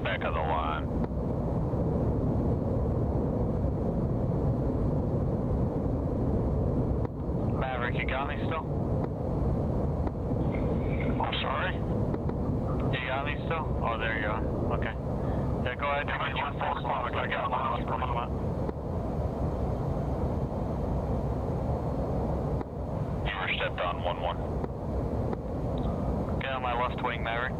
Maverick, you got me still? I'm sorry? You got me still? Oh, there you are. Okay. Yeah, go ahead. I got my left one. You were stepped on 1-1. Get on my left wing, Maverick.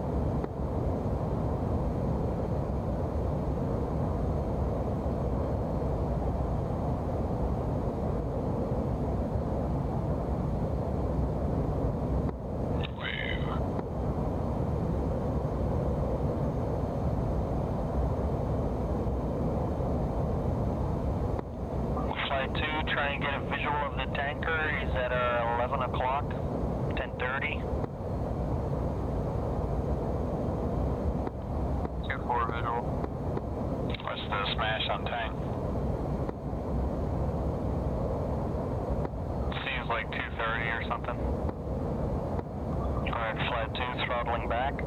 Try and get a visual of the tanker. He's at 11 o'clock, 10:30. 2-4 visual. What's the smash on tank? Seems like 2:30 or something. Alright, flight 2 throttling back.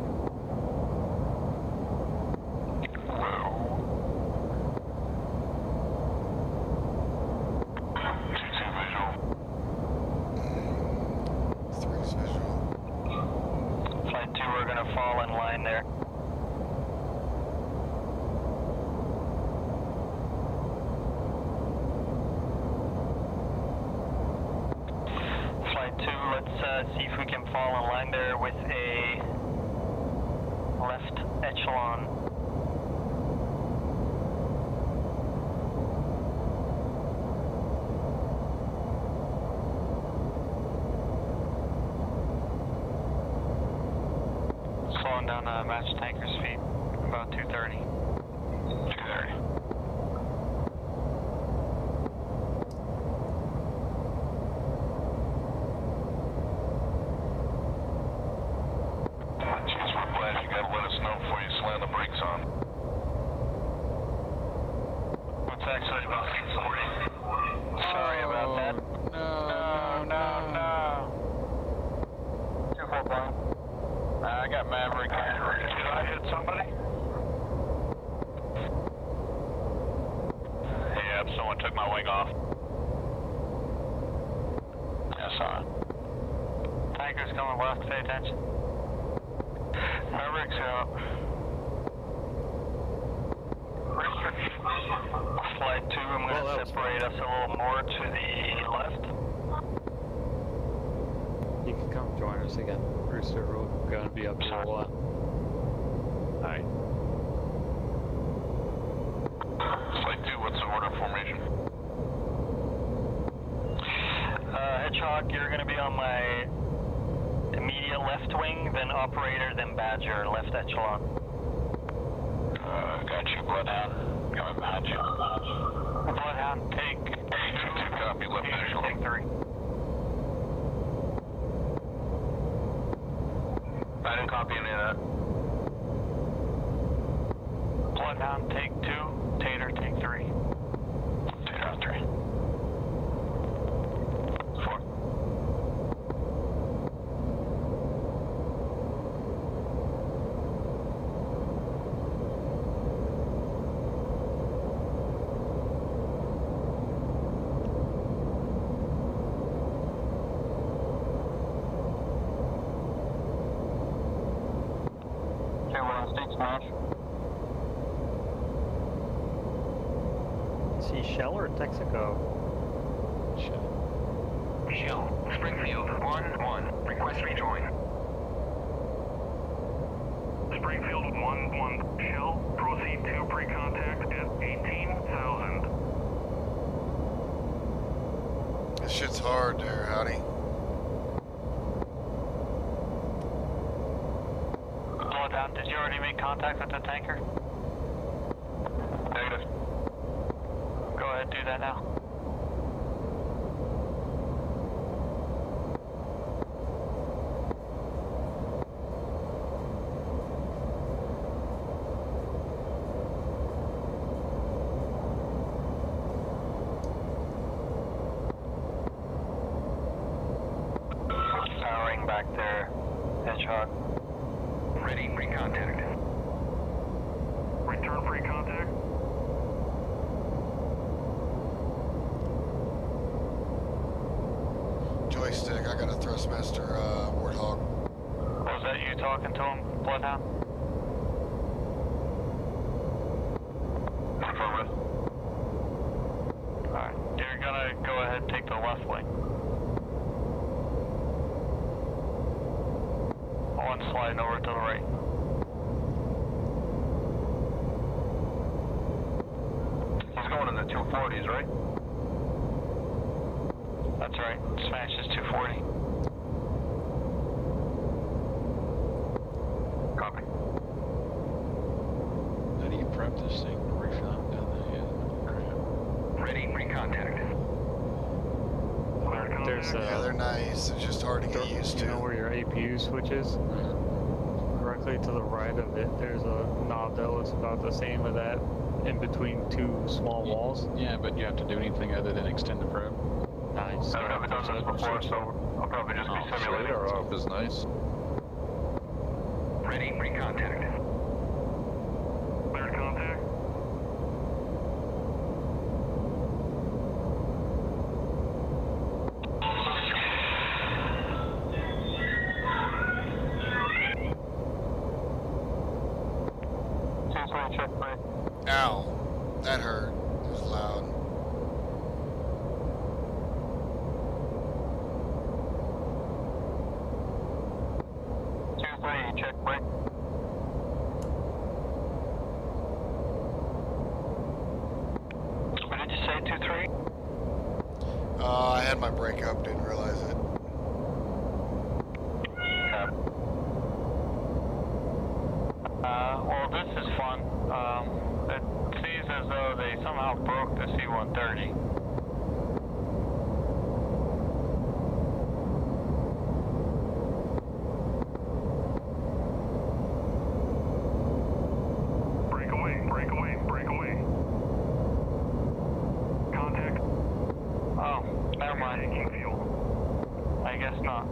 Fall in line there. Flight 2, let's see if we can fall in line there with a left echelon. Down match tanker's feet, about 2:30. 2:30. Jeez, we're glad you gotta let us know before you slam the brakes on. What's actually about 6:40? Sorry about that. No. 2-4 blind. I got Maverick. Did I hit somebody? Yeah, someone took my wing off. Yeah, I saw it. Tanker's going left, pay attention. Maverick's out. Flight 2, I'm going to separate us a little more to the left. You can come join us again. Rooster, we're going to be up here a lot. Alright. Flight 2, what's the order formation? Hedgehog, you're going to be on my immediate left wing, then operator, then Badger, left echelon. Got you, Bloodhound. Coming behind you. Bloodhound, take 2. Copy, left echelon. Take 3. I didn't copy any of that. Bloodhound, take 2. Tater, take 3. Tater on 3. 4. See Shell or Texaco? Shell, Springfield 1-1. Request rejoin. Springfield 1-1. Shell, proceed to pre-contact at 18,000. This shit's hard there, howdy. Bloodhound, did you already make contact with the tanker? Negative. Go ahead, do that now. Powering back there, Hedgehog. Ready, pre-contact. Return pre-contact. Joy my stick. I got a Thrustmaster Warthog. Was that you talking to him, Bloodhound? Affirmative. Alright, you're gonna go ahead and take the left wing. One sliding over to the right. He's going in the 240s, right? That's right, smash is 240. Copy. How do you prep this thing to refit down the hill? Ready, recontact. There's Yeah, they're nice. It's just hard to get used to. You know where your APU switch is? Directly to the right of it, there's a knob that looks about the same as that in between two small walls. Yeah, but you have to do anything other than extend the probe. Nah, you just I've never done this before, so I'll probably just be simulating. Radar off is nice. Ready, recontact. Cleared contact. Check right. Ow. That hurt. It was loud. Check right. What did you say, 2-3? I had my brake up, didn't realize it. Well, this is fun. It seems as though they somehow broke the C-130. Break away, break away, break away. Contact. Oh, never mind. Taking fuel. I guess not.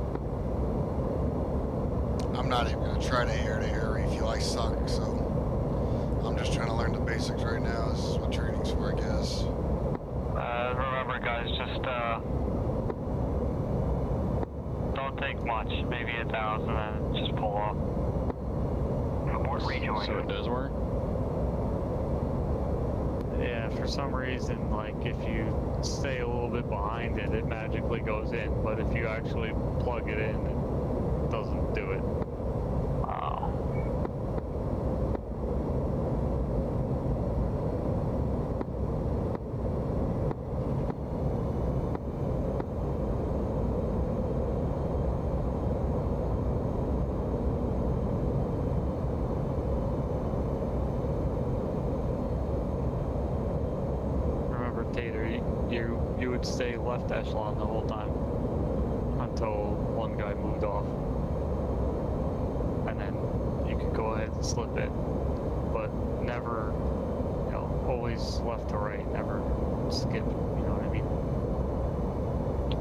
I'm not even gonna try to air refuel. I suck, so I'm just trying to learn the basics right now. This is what training's for, I guess. Remember, guys, just don't take much. Maybe 1,000, and just pull off. Support rejoin. So it does work? Yeah, for some reason, like if you stay a little bit behind it, it magically goes in. But if you actually plug it in, it doesn't do it. Remember, Tater, you would stay left echelon the whole time until one guy moved off, and then you could go ahead and slip it, but never, you know, always left to right, never skip. You know what I mean?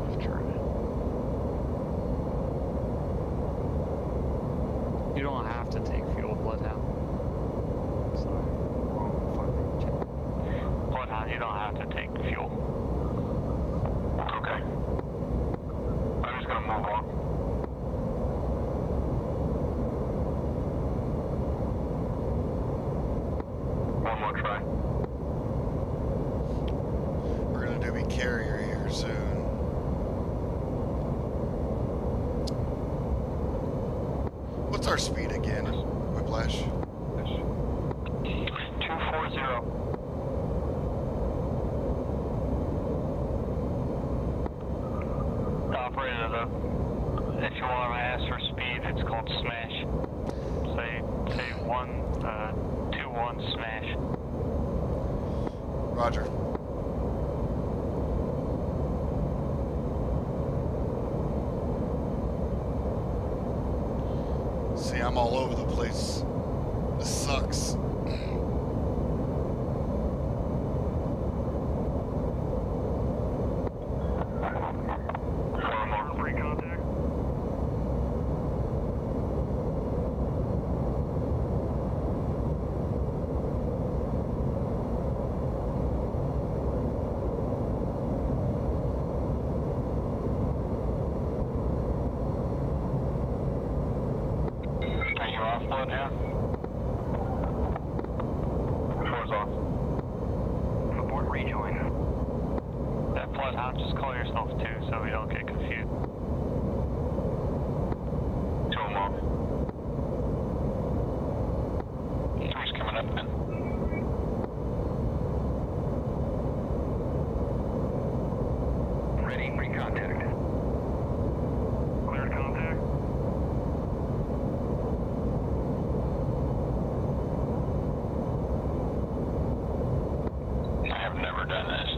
Left to right. You don't have to take fuel, Bloodhound. Sorry. Bloodhound, you don't have to take fuel. Okay. I'm just gonna move on. One more try. We're gonna do be carrier here soon. What's our speed again, Whiplash? 240. Operator, if you want to ask for speed, it's called smash. Say 21 smash. Roger. See, I'm all over the place. This sucks. Free contact. bloodhound. 4's off. Report rejoin. That bloodhound, just call yourself 2 so we don't get confused. 2 of them off. 3's coming up then. Ready, pre-contact. Cleared contact. I have never done this.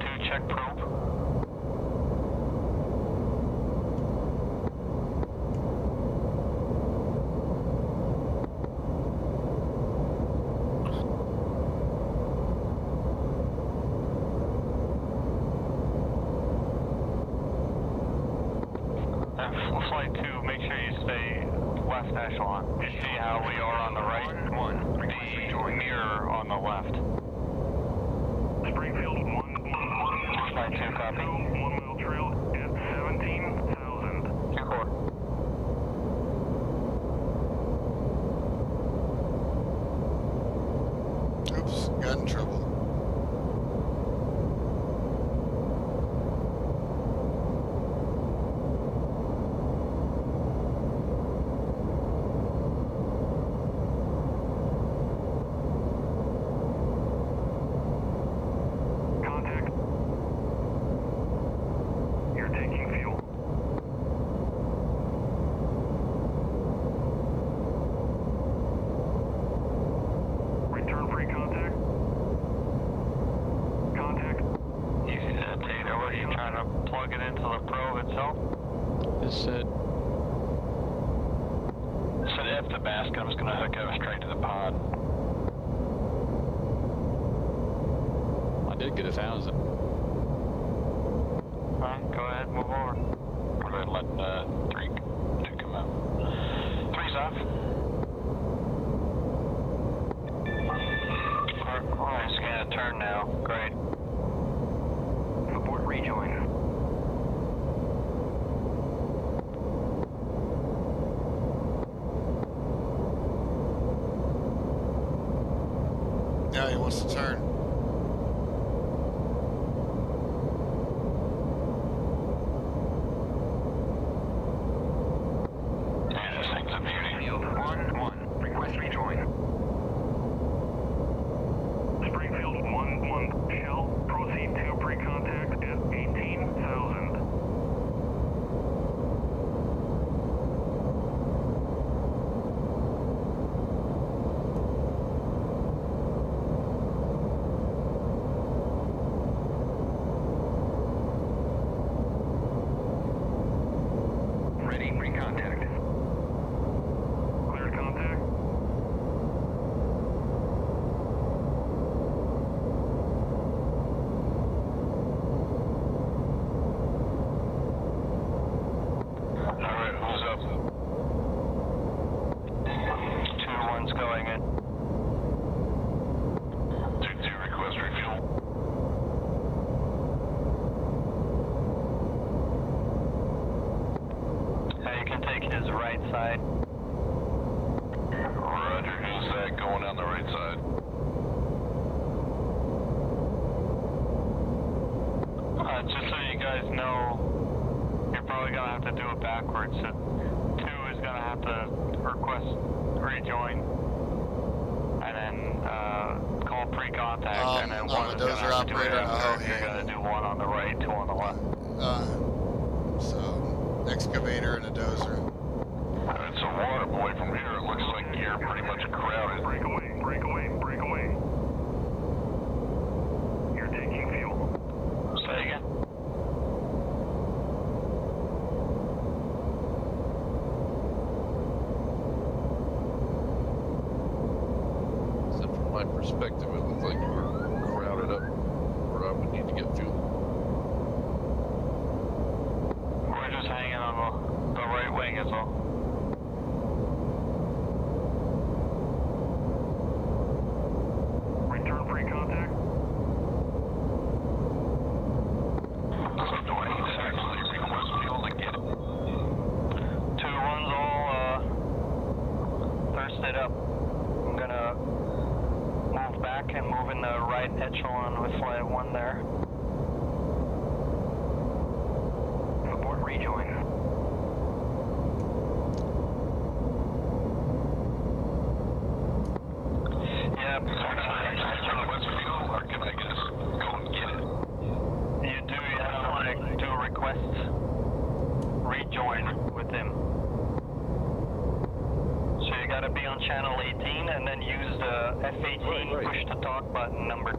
Two, check probe. Flight 2, make sure you stay left echelon. You see how we are on the right? The mirror on the left. Springfield 1 Flight 2, copy. 1 mile trail at 17,000. 2-4. Oops, got in trouble. Contact. You're taking fuel. Return free contact. Contact. You see that data? What are you trying to plug it into the probe itself? It said F the basket, I'm just gonna hook up straight to the pod. I did get 1,000. Alright, go ahead, move over. We're gonna let 3 come up. 3's off. Alright, it's gonna turn now. Great. Report rejoin. Now he wants to turn. Man, this thing's a beauty. Field 1-1. Request rejoin. Springfield 1-1. Shell. Proceed to pre-contact at 18,000. Ready, pre-contact. Cleared contact. Alright, who's up? 2-1's going in. 2-2, request refuel. You can take his right side. Roger, who's that going down the right side? Just so you guys know, you're probably gonna have to do it backwards. So 2 is gonna have to request rejoin, and then call pre-contact, and then 1 is gonna dozer have to do it operator, after. oh, You're yeah. gonna do 1 on the right, 2 on the left. So, excavator and a dozer. It's a water boy from here. It looks like you're pretty much crowded. Break away, break away, break away. You're taking fuel. Say again. So from my perspective, it looks like we're crowded up where I would need to get fuel. We're just hanging on the right wing is all. Return free contact. back and move in the right echelon with flight 1 there. Abort rejoin. Yeah, What's fuel, or can I just go and get it? you do. You have to like do a request. Rejoin with him. So you gotta be on channel 18 and then use the F18 Right. push to talk button number 2.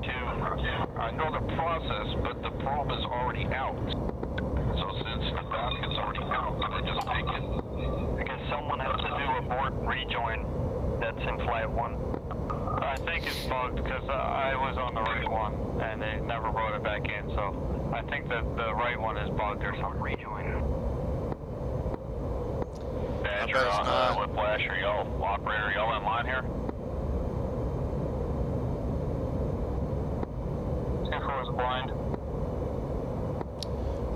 I know the process, but the probe is already out. So since the basket's already out, can I just take it? Because someone has to do abort rejoin that's in flight 1. I think it's bugged because I was on the right one and they never brought it back in, so I think that the right one is bugged or something. Rejoin. I bet it's not. Whiplash, are y'all, operator, y'all in line here? 2-4 is blind.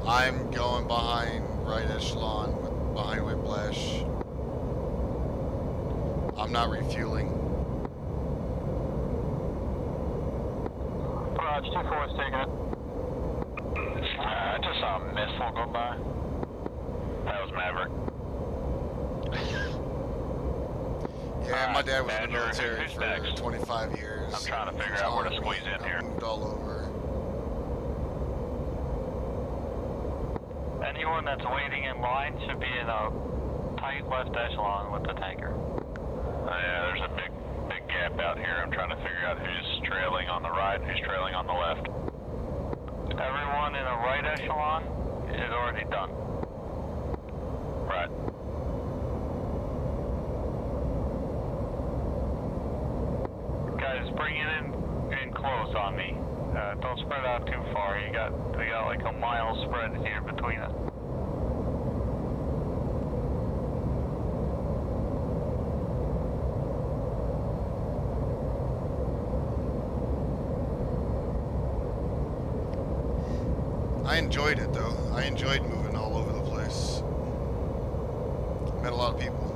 I'm going behind right echelon, behind Whiplash. I'm not refueling. Raj, 2-4 is taking it. I just saw a missile go by. That was Maverick. Yeah, my dad was in the Badger, military who's for next? 25 years. I'm trying to figure He was out where to Army. squeeze in I here. moved all over. Anyone that's waiting in line should be in a tight left echelon with the tanker. Yeah, there's a big gap out here. I'm trying to figure out who's trailing on the right and who's trailing on the left. Everyone in a right echelon is already done. Right. Guys, bring it in close on me. Don't spread out too far. We got like a mile spread here between us. I enjoyed it though. I enjoyed moving all over the place. Met a lot of people.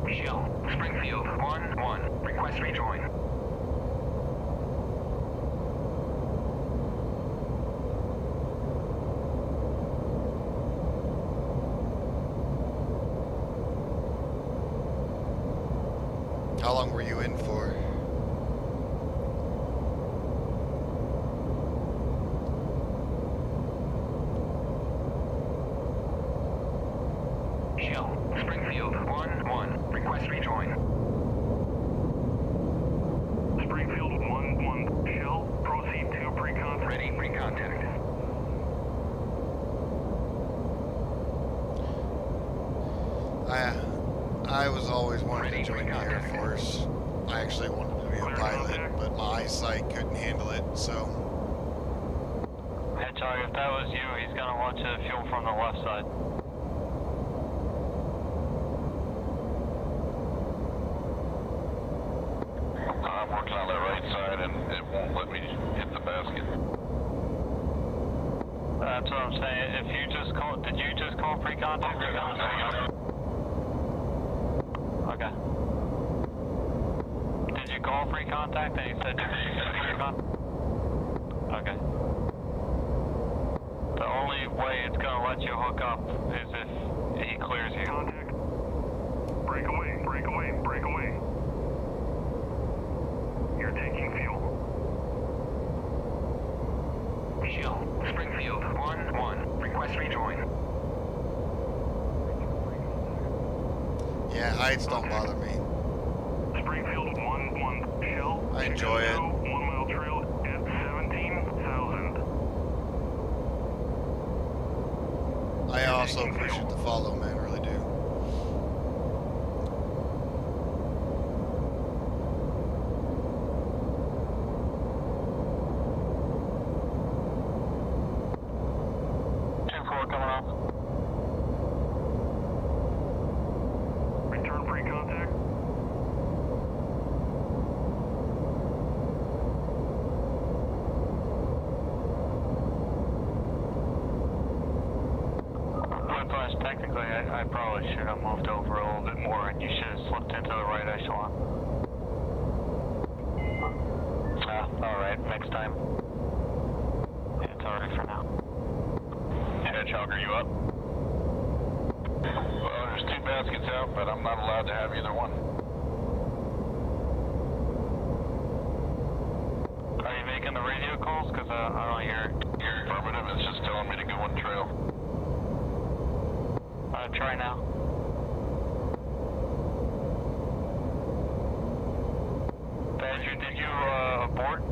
Shell, Springfield, 1-1. Request rejoin. How long were you in for? Shell, Springfield, 1-1. Request rejoin. Springfield, 1-1. Shell, proceed to pre-contact. Ready, pre-contact. I was always wanting to join the Air Force. I actually wanted to be a pilot, but my eyesight couldn't handle it, so. Hedgehog, if that was you, he's gonna want you to fuel from the left side. I'm working on the right side and it won't let me hit the basket. That's what I'm saying. If you just call, did you just call pre-contact? Okay. Did you call pre-contact and he said pre-contact? Okay. The only way it's gonna let you hook up is if he clears you. Contact. Break away, break away, break away. You're taking fuel. Shell, Springfield, 1-1. Request rejoin. Yeah, heights don't bother me. Springfield 1-1. Shell. I enjoy it. 1 mile trail at 17,000. I also appreciate the follow, man, really do. Coming off. Return pre-contact. Whiplash Technically, I probably should have moved over a little bit more, and you should have slipped into the right echelon. Alright, next time. Yeah, it's already for now. Hedgehog, are you up? Well, there's 2 baskets out, but I'm not allowed to have either one. Are you making the radio calls? Because I don't hear it. Affirmative, it's just telling me to go on trail. Try now. Badger, did you abort?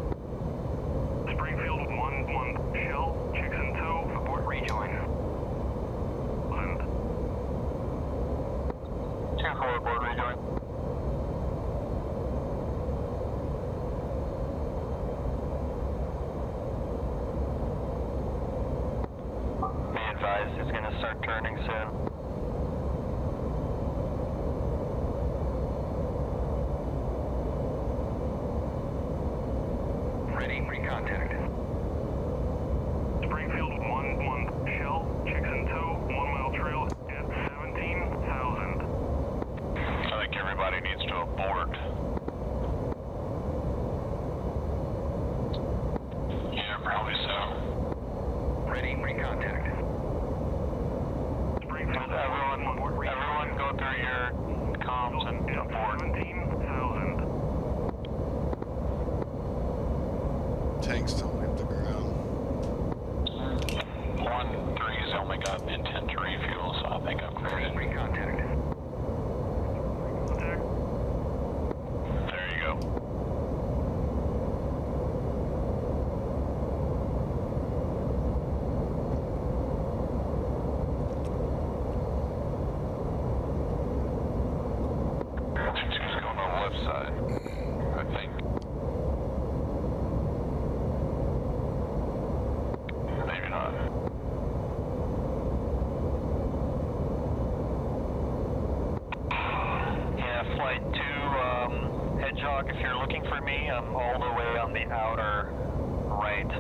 Springfield 1-1 Shell, Chickson 2, abort rejoin. And 2-4 abort rejoin. Be advised, it's going to start turning soon. ready, recontact. Springfield 1-1 Shell, Chickson 2, 1 mile trail at 17,000. I think everybody needs to abort. Yeah, probably so. Ready, recontact. Springfield, Everyone go through your comms and abort. 17,000. Tanks don't hit the ground. 1-3's only got intent to refuel, so I think I'm cleared it. Recontact. There you go. Two's going on the left side, I think. Maybe not. Yeah, Flight 2, Hedgehog, if you're looking for me, I'm all the way on the outer right.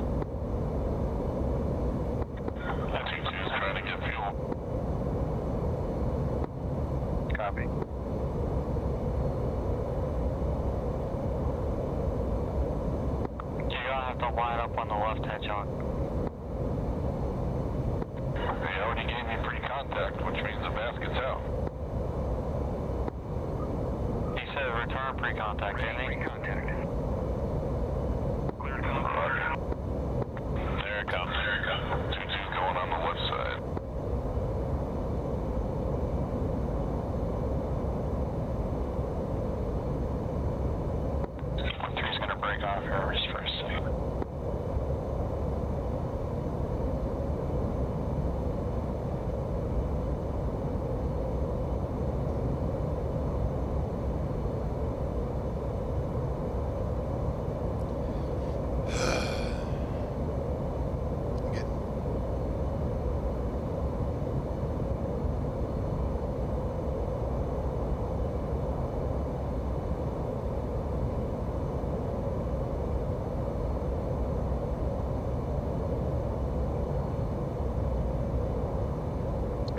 That 2's trying to get fuel. Copy. You're gonna have to line up on the left, Hedgehog. They already gave me pre-contact, which means the basket's out. He said return pre-contact, didn't he? Recontact. Clear to come. There it comes, there it comes. 2's going on the left side. Three's gonna break off here just for a second.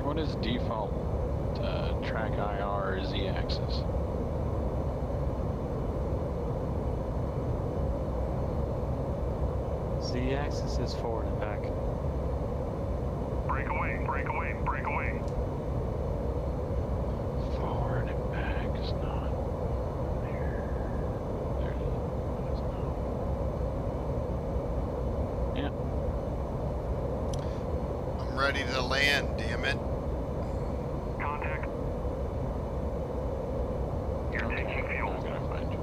What is default track IR Z-axis? Z-axis is forward and back. Break away, break away, break away. Forward and back is not there. There it is. What is now? Yeah. I'm ready to land, damn it. Contact. You're taking fuel. I'm gonna find you.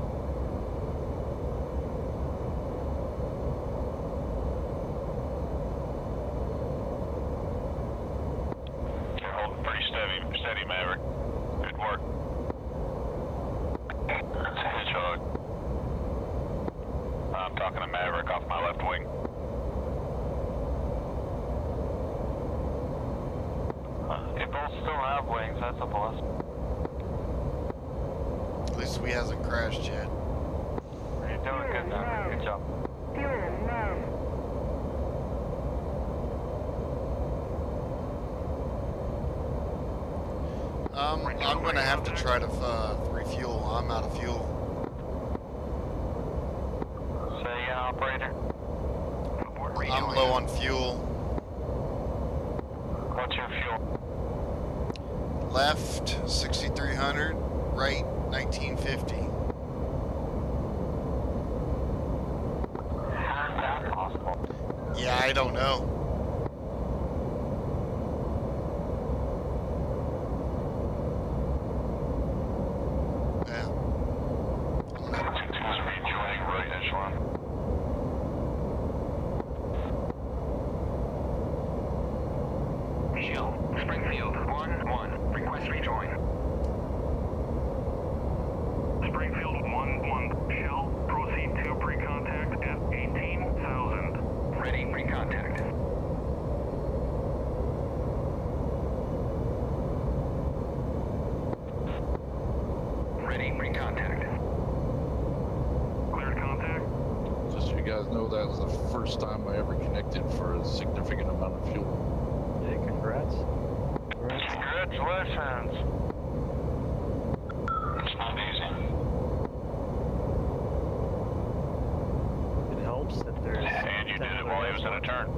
You're holding pretty steady, Maverick. Good work. That's a Hedgehog. I'm talking to Maverick off my left wing. They both still have wings, that's a plus. At least we hasn't crashed yet. You're doing good, Maverick. Good job. Fuel low. I'm gonna have to try to refuel. I'm out of fuel. Say again, operator. I'm low on fuel. What's your fuel? Left 6,300, right 1950. How is that possible? Yeah, I don't know. Yeah. Who's rejoining right echelon? Shield, Springfield, 1-1. Request rejoin. Springfield, 1-1. Shell, proceed to pre-contact at 18,000. Ready, pre-contact. Ready, pre-contact. Cleared contact. Just so you guys know, that was the first time I ever connected for a significant amount of fuel. Yeah, congrats. Congratulations. It's not easy. It helps that there's. And you did it while he was in a turn.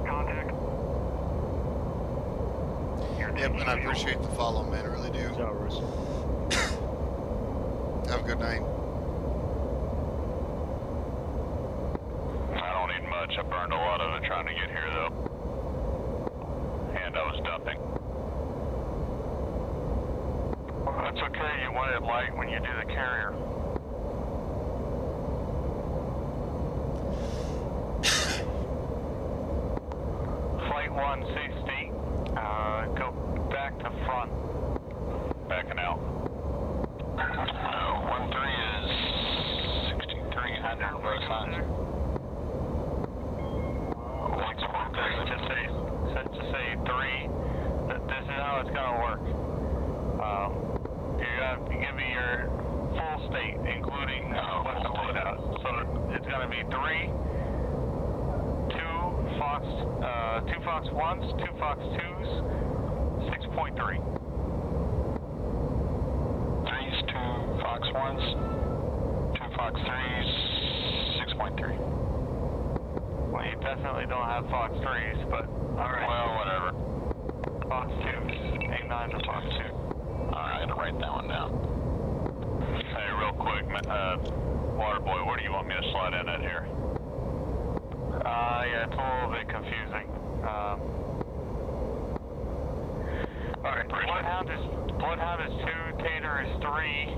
Contact. Yep, and I appreciate the follow, man. I really do. Good job, Bruce. Have a good night. I don't need much. I burned a lot of it trying to get here, though. And I was dumping. Well, that's okay. You want it light when you do the carrier. Flight 160. Go back to front. Backing out. 1-3 is 6,300 both sides. Just say 3. This is how it's gonna work. You're gonna give me your full state, including what's the loadout. So it's gonna be 3, 2 Fox 1s, 2 Fox 2s, 6.3. 3's 2 Fox 1s, 2 Fox 3's, 6.3. Well, you definitely don't have Fox 3s, but alright. Well, whatever. Fox 2s, 8-9 to Fox 2. Alright, I'll write that one down. Hey, real quick, Waterboy, where do you want me to slide in at here? Yeah, it's a little bit confusing. Alright, Bloodhound is 2, Tater is 3,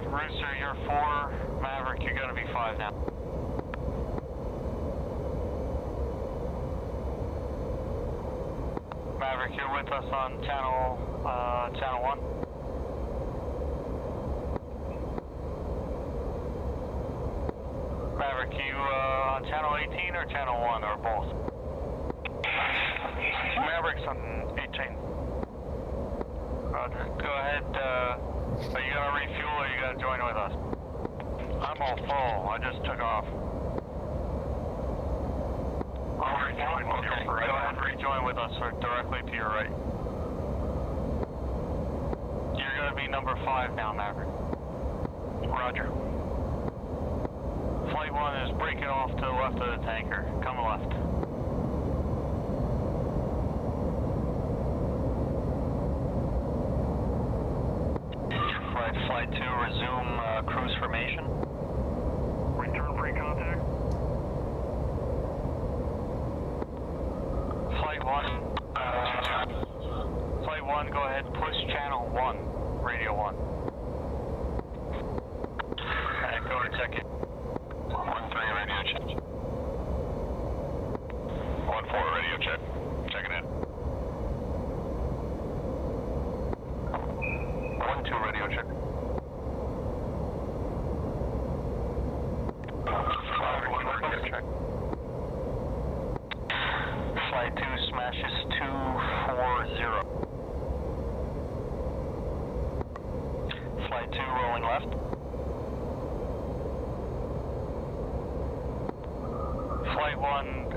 Rooster, you're 4, Maverick, you're gonna be 5 now. Maverick, you're with us on channel 1. Maverick, you on channel 18 or channel 1 or both? Maverick's on 18. Roger. Go ahead. Are you gonna refuel or are you gonna join with us? I'm all full. I just took off. I'll rejoin with you. Go ahead and rejoin with us or directly to your right. You're gonna be number 5 now, Maverick. Roger. Flight 1 is breaking off to the left of the tanker. Come left. Flight 2, resume cruise formation. Return pre-contact. Flight 1, go ahead, push channel 1, radio 1. And go and check it. 1-3 radio check. 1-4 radio check. Checking in. 1-2 radio check. 2 rolling left. Flight 1,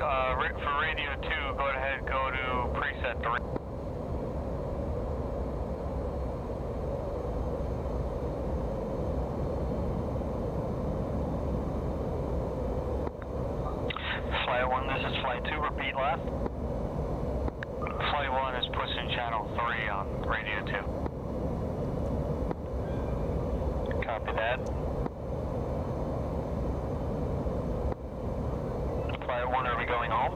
for radio 2, go ahead, go to preset 3. Flight 1, this is Flight 2, repeat left. Flight 1 is pushing channel 3 on radio 2. Copy that. Flight 1, are we going home?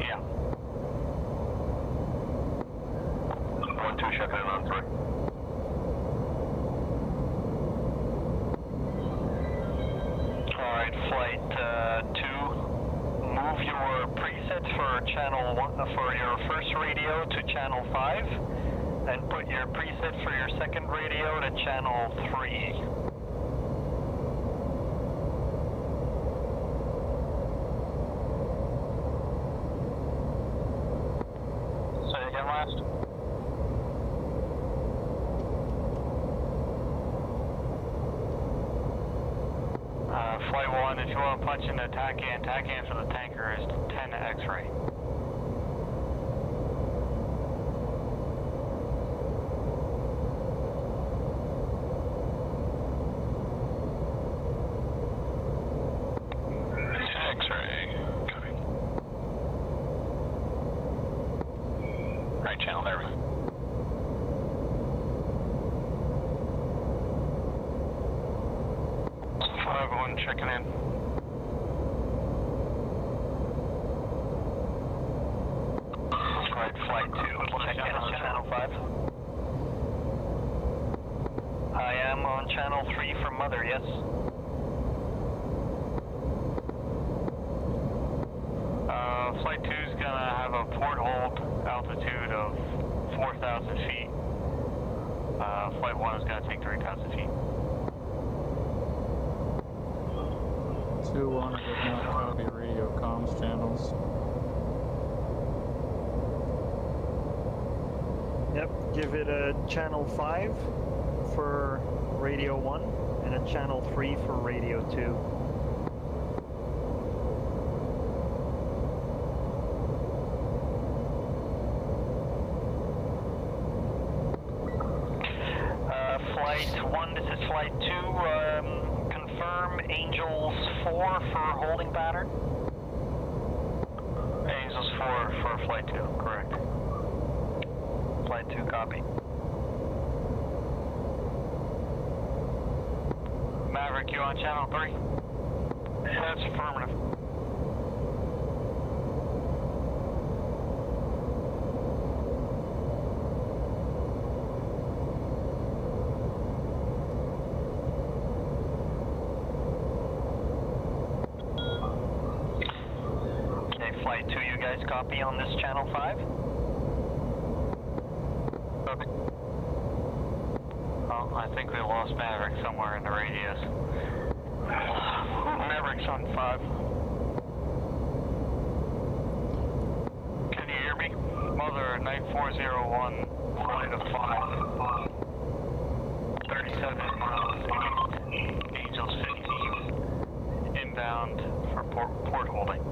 Yeah. 1-2, checking in on 3. Alright, Flight 2, move your presets for channel 1, for your first radio to channel 5, and put your preset for your second radio to channel 3. Say again last. Flight 1, if you want to punch in the TACAN for the tanker is 10 X-ray. X-ray. Copy. Right channel there. Everyone checking in. Right, Flight 2, check in on channel 5. I am on channel 3 for Mother, yes. Flight 2 is gonna have a port hold altitude of 4,000 feet. Flight 1 is gonna take 3,000 feet. 2-1, I did not copy radio comms channels. Yep, give it a channel 5 for radio 1 and a channel 3 for radio 2. Flight 1, this is Flight 2, confirm Angels 4 for holding pattern. Angels 4 for Flight 2, correct. Flight 2, copy. Maverick, you on channel 3? That's affirmative. Flight 2, you guys copy on this channel 5? Copy. Oh, I think we lost Maverick somewhere in the radius. Maverick's on 5. Can you hear me? Mother, 9401, flight of 5. 37 miles east, Angels 15, inbound for port holding.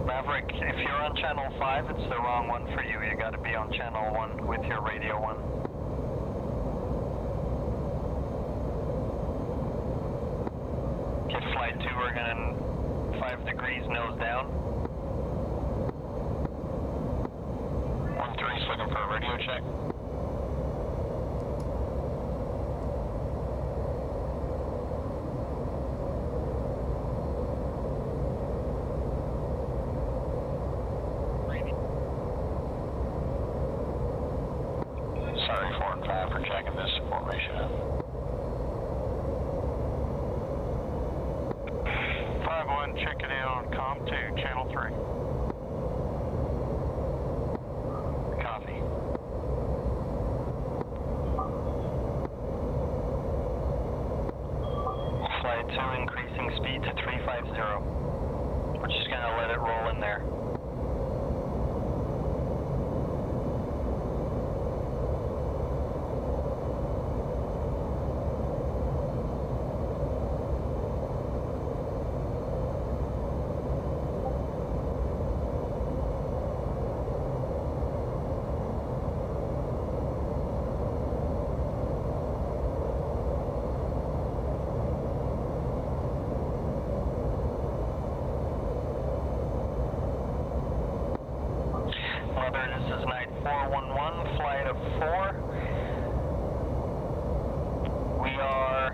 Maverick, if you're on channel 5, it's the wrong one for you. You got to be on channel 1 with your radio 1. Okay, Flight 2, we're going to 5 degrees nose down. 1-3's looking for a radio check. Sorry, 4 and 5 for checking this formation. 5-1, checking in on COM 2, channel 3. Copy. Flight 2 increasing speed to 350. We're just gonna let it roll in there. This is night 411, flight of 4. We are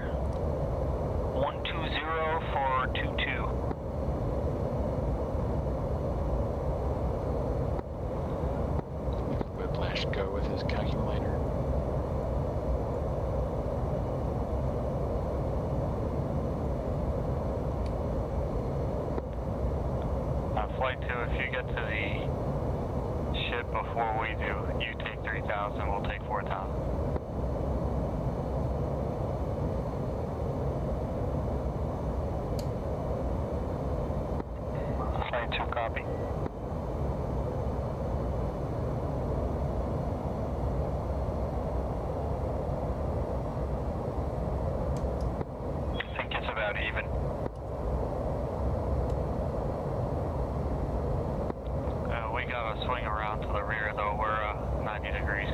120 for 22. Whiplash go with his calculator. Flight 2, if you get to the ship before we do, you take 3,000, we'll take 4,000. Flight 2, copy. I think it's about even. We gotta swing around to the rear though, we're 90 degrees.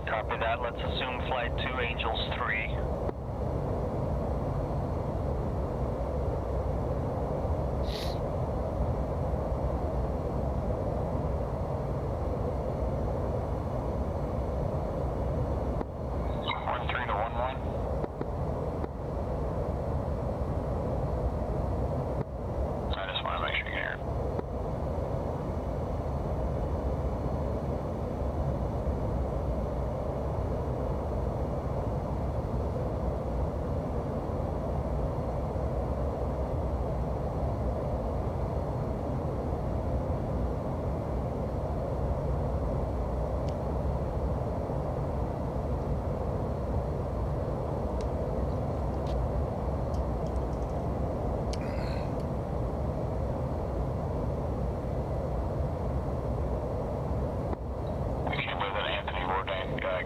Copy that, let's assume flight 2, Angels 3.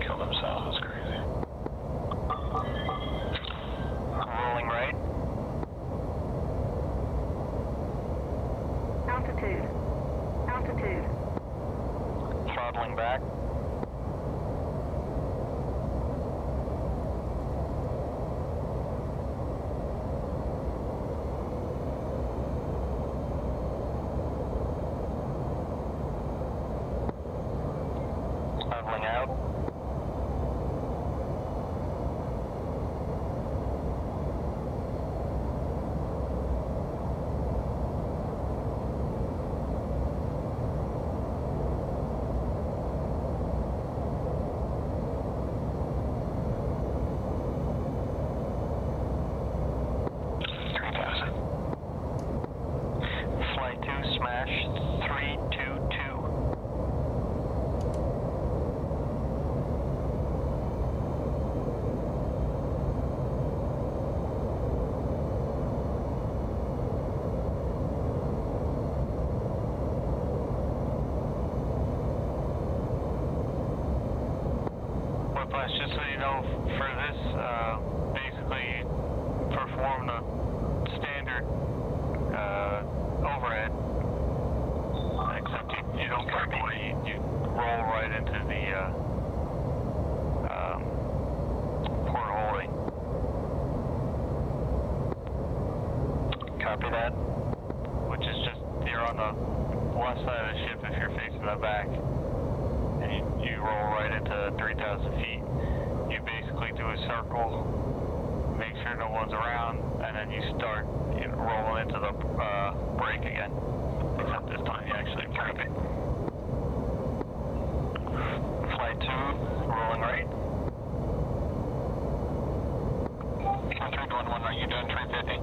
Killed himself, that's crazy. Rolling right. Altitude. Altitude. Throttling back. Leveling out. Flight 2, smash 322. Whiplash, just so you know, for this, basically perform the standard overhead, except you don't you roll right into the port holding. Copy that. Which is just, you're on the left side of the ship if you're facing the back. And you roll right into 3,000 feet. You basically do a circle, make sure no one's around, and then you start rolling into the brake again. Except this time you actually grab it. Flight 2, rolling right. 311, are you doing 350?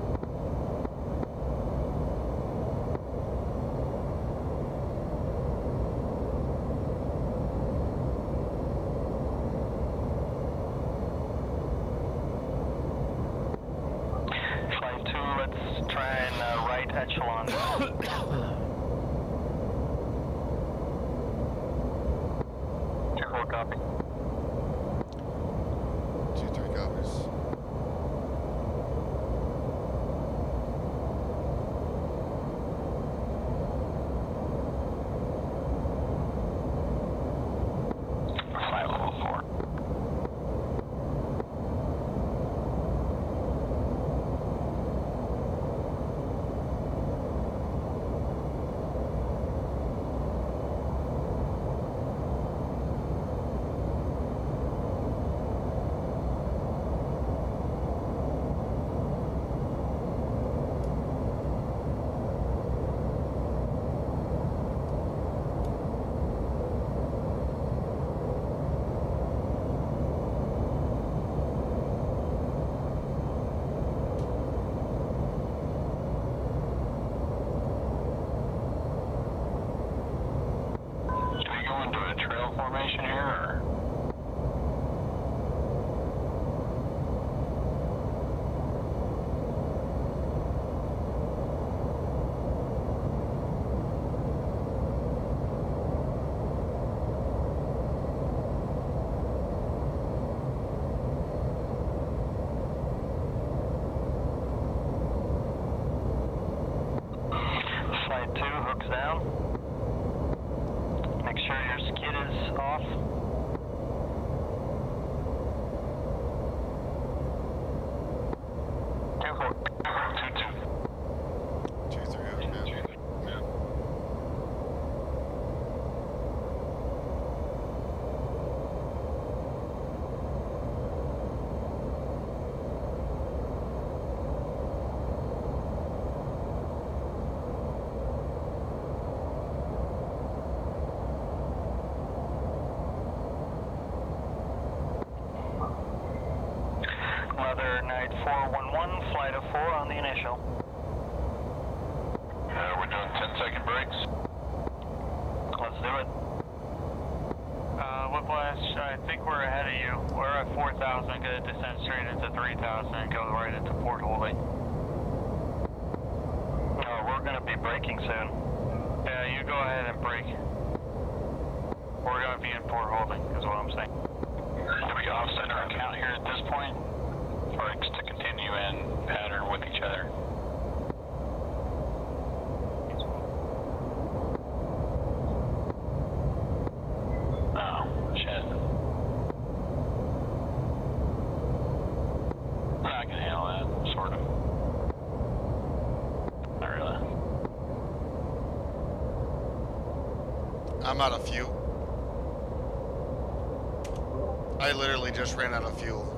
Weather night 411, flight of 4 on the initial. We're doing 10-second breaks. Let's do it. Whiplash, I think we're ahead of you. We're at 4,000, gonna descend straight into 3,000 and go right into port holding. No, we're gonna be braking soon. Yeah, you go ahead and brake. We're gonna be in port holding, is what I'm saying. Do we offset our account here at this point? Or just to continue in pattern with each other? Oh, shit. I can handle that, sort of. Not really. I'm out of fuel. I literally just ran out of fuel.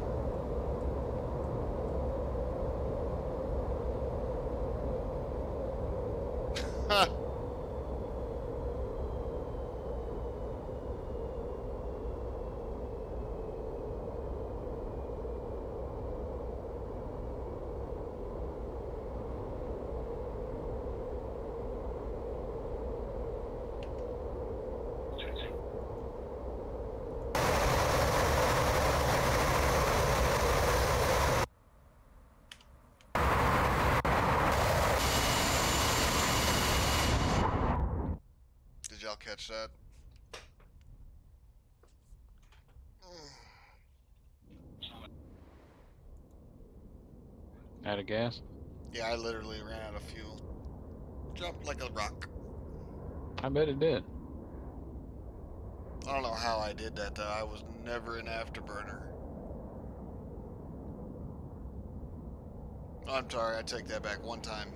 Did y'all catch that? Out of gas? Yeah, I literally ran out of fuel. Dropped like a rock. I bet it did. I don't know how I did that though. I was never an afterburner. I'm sorry, I take that back one time.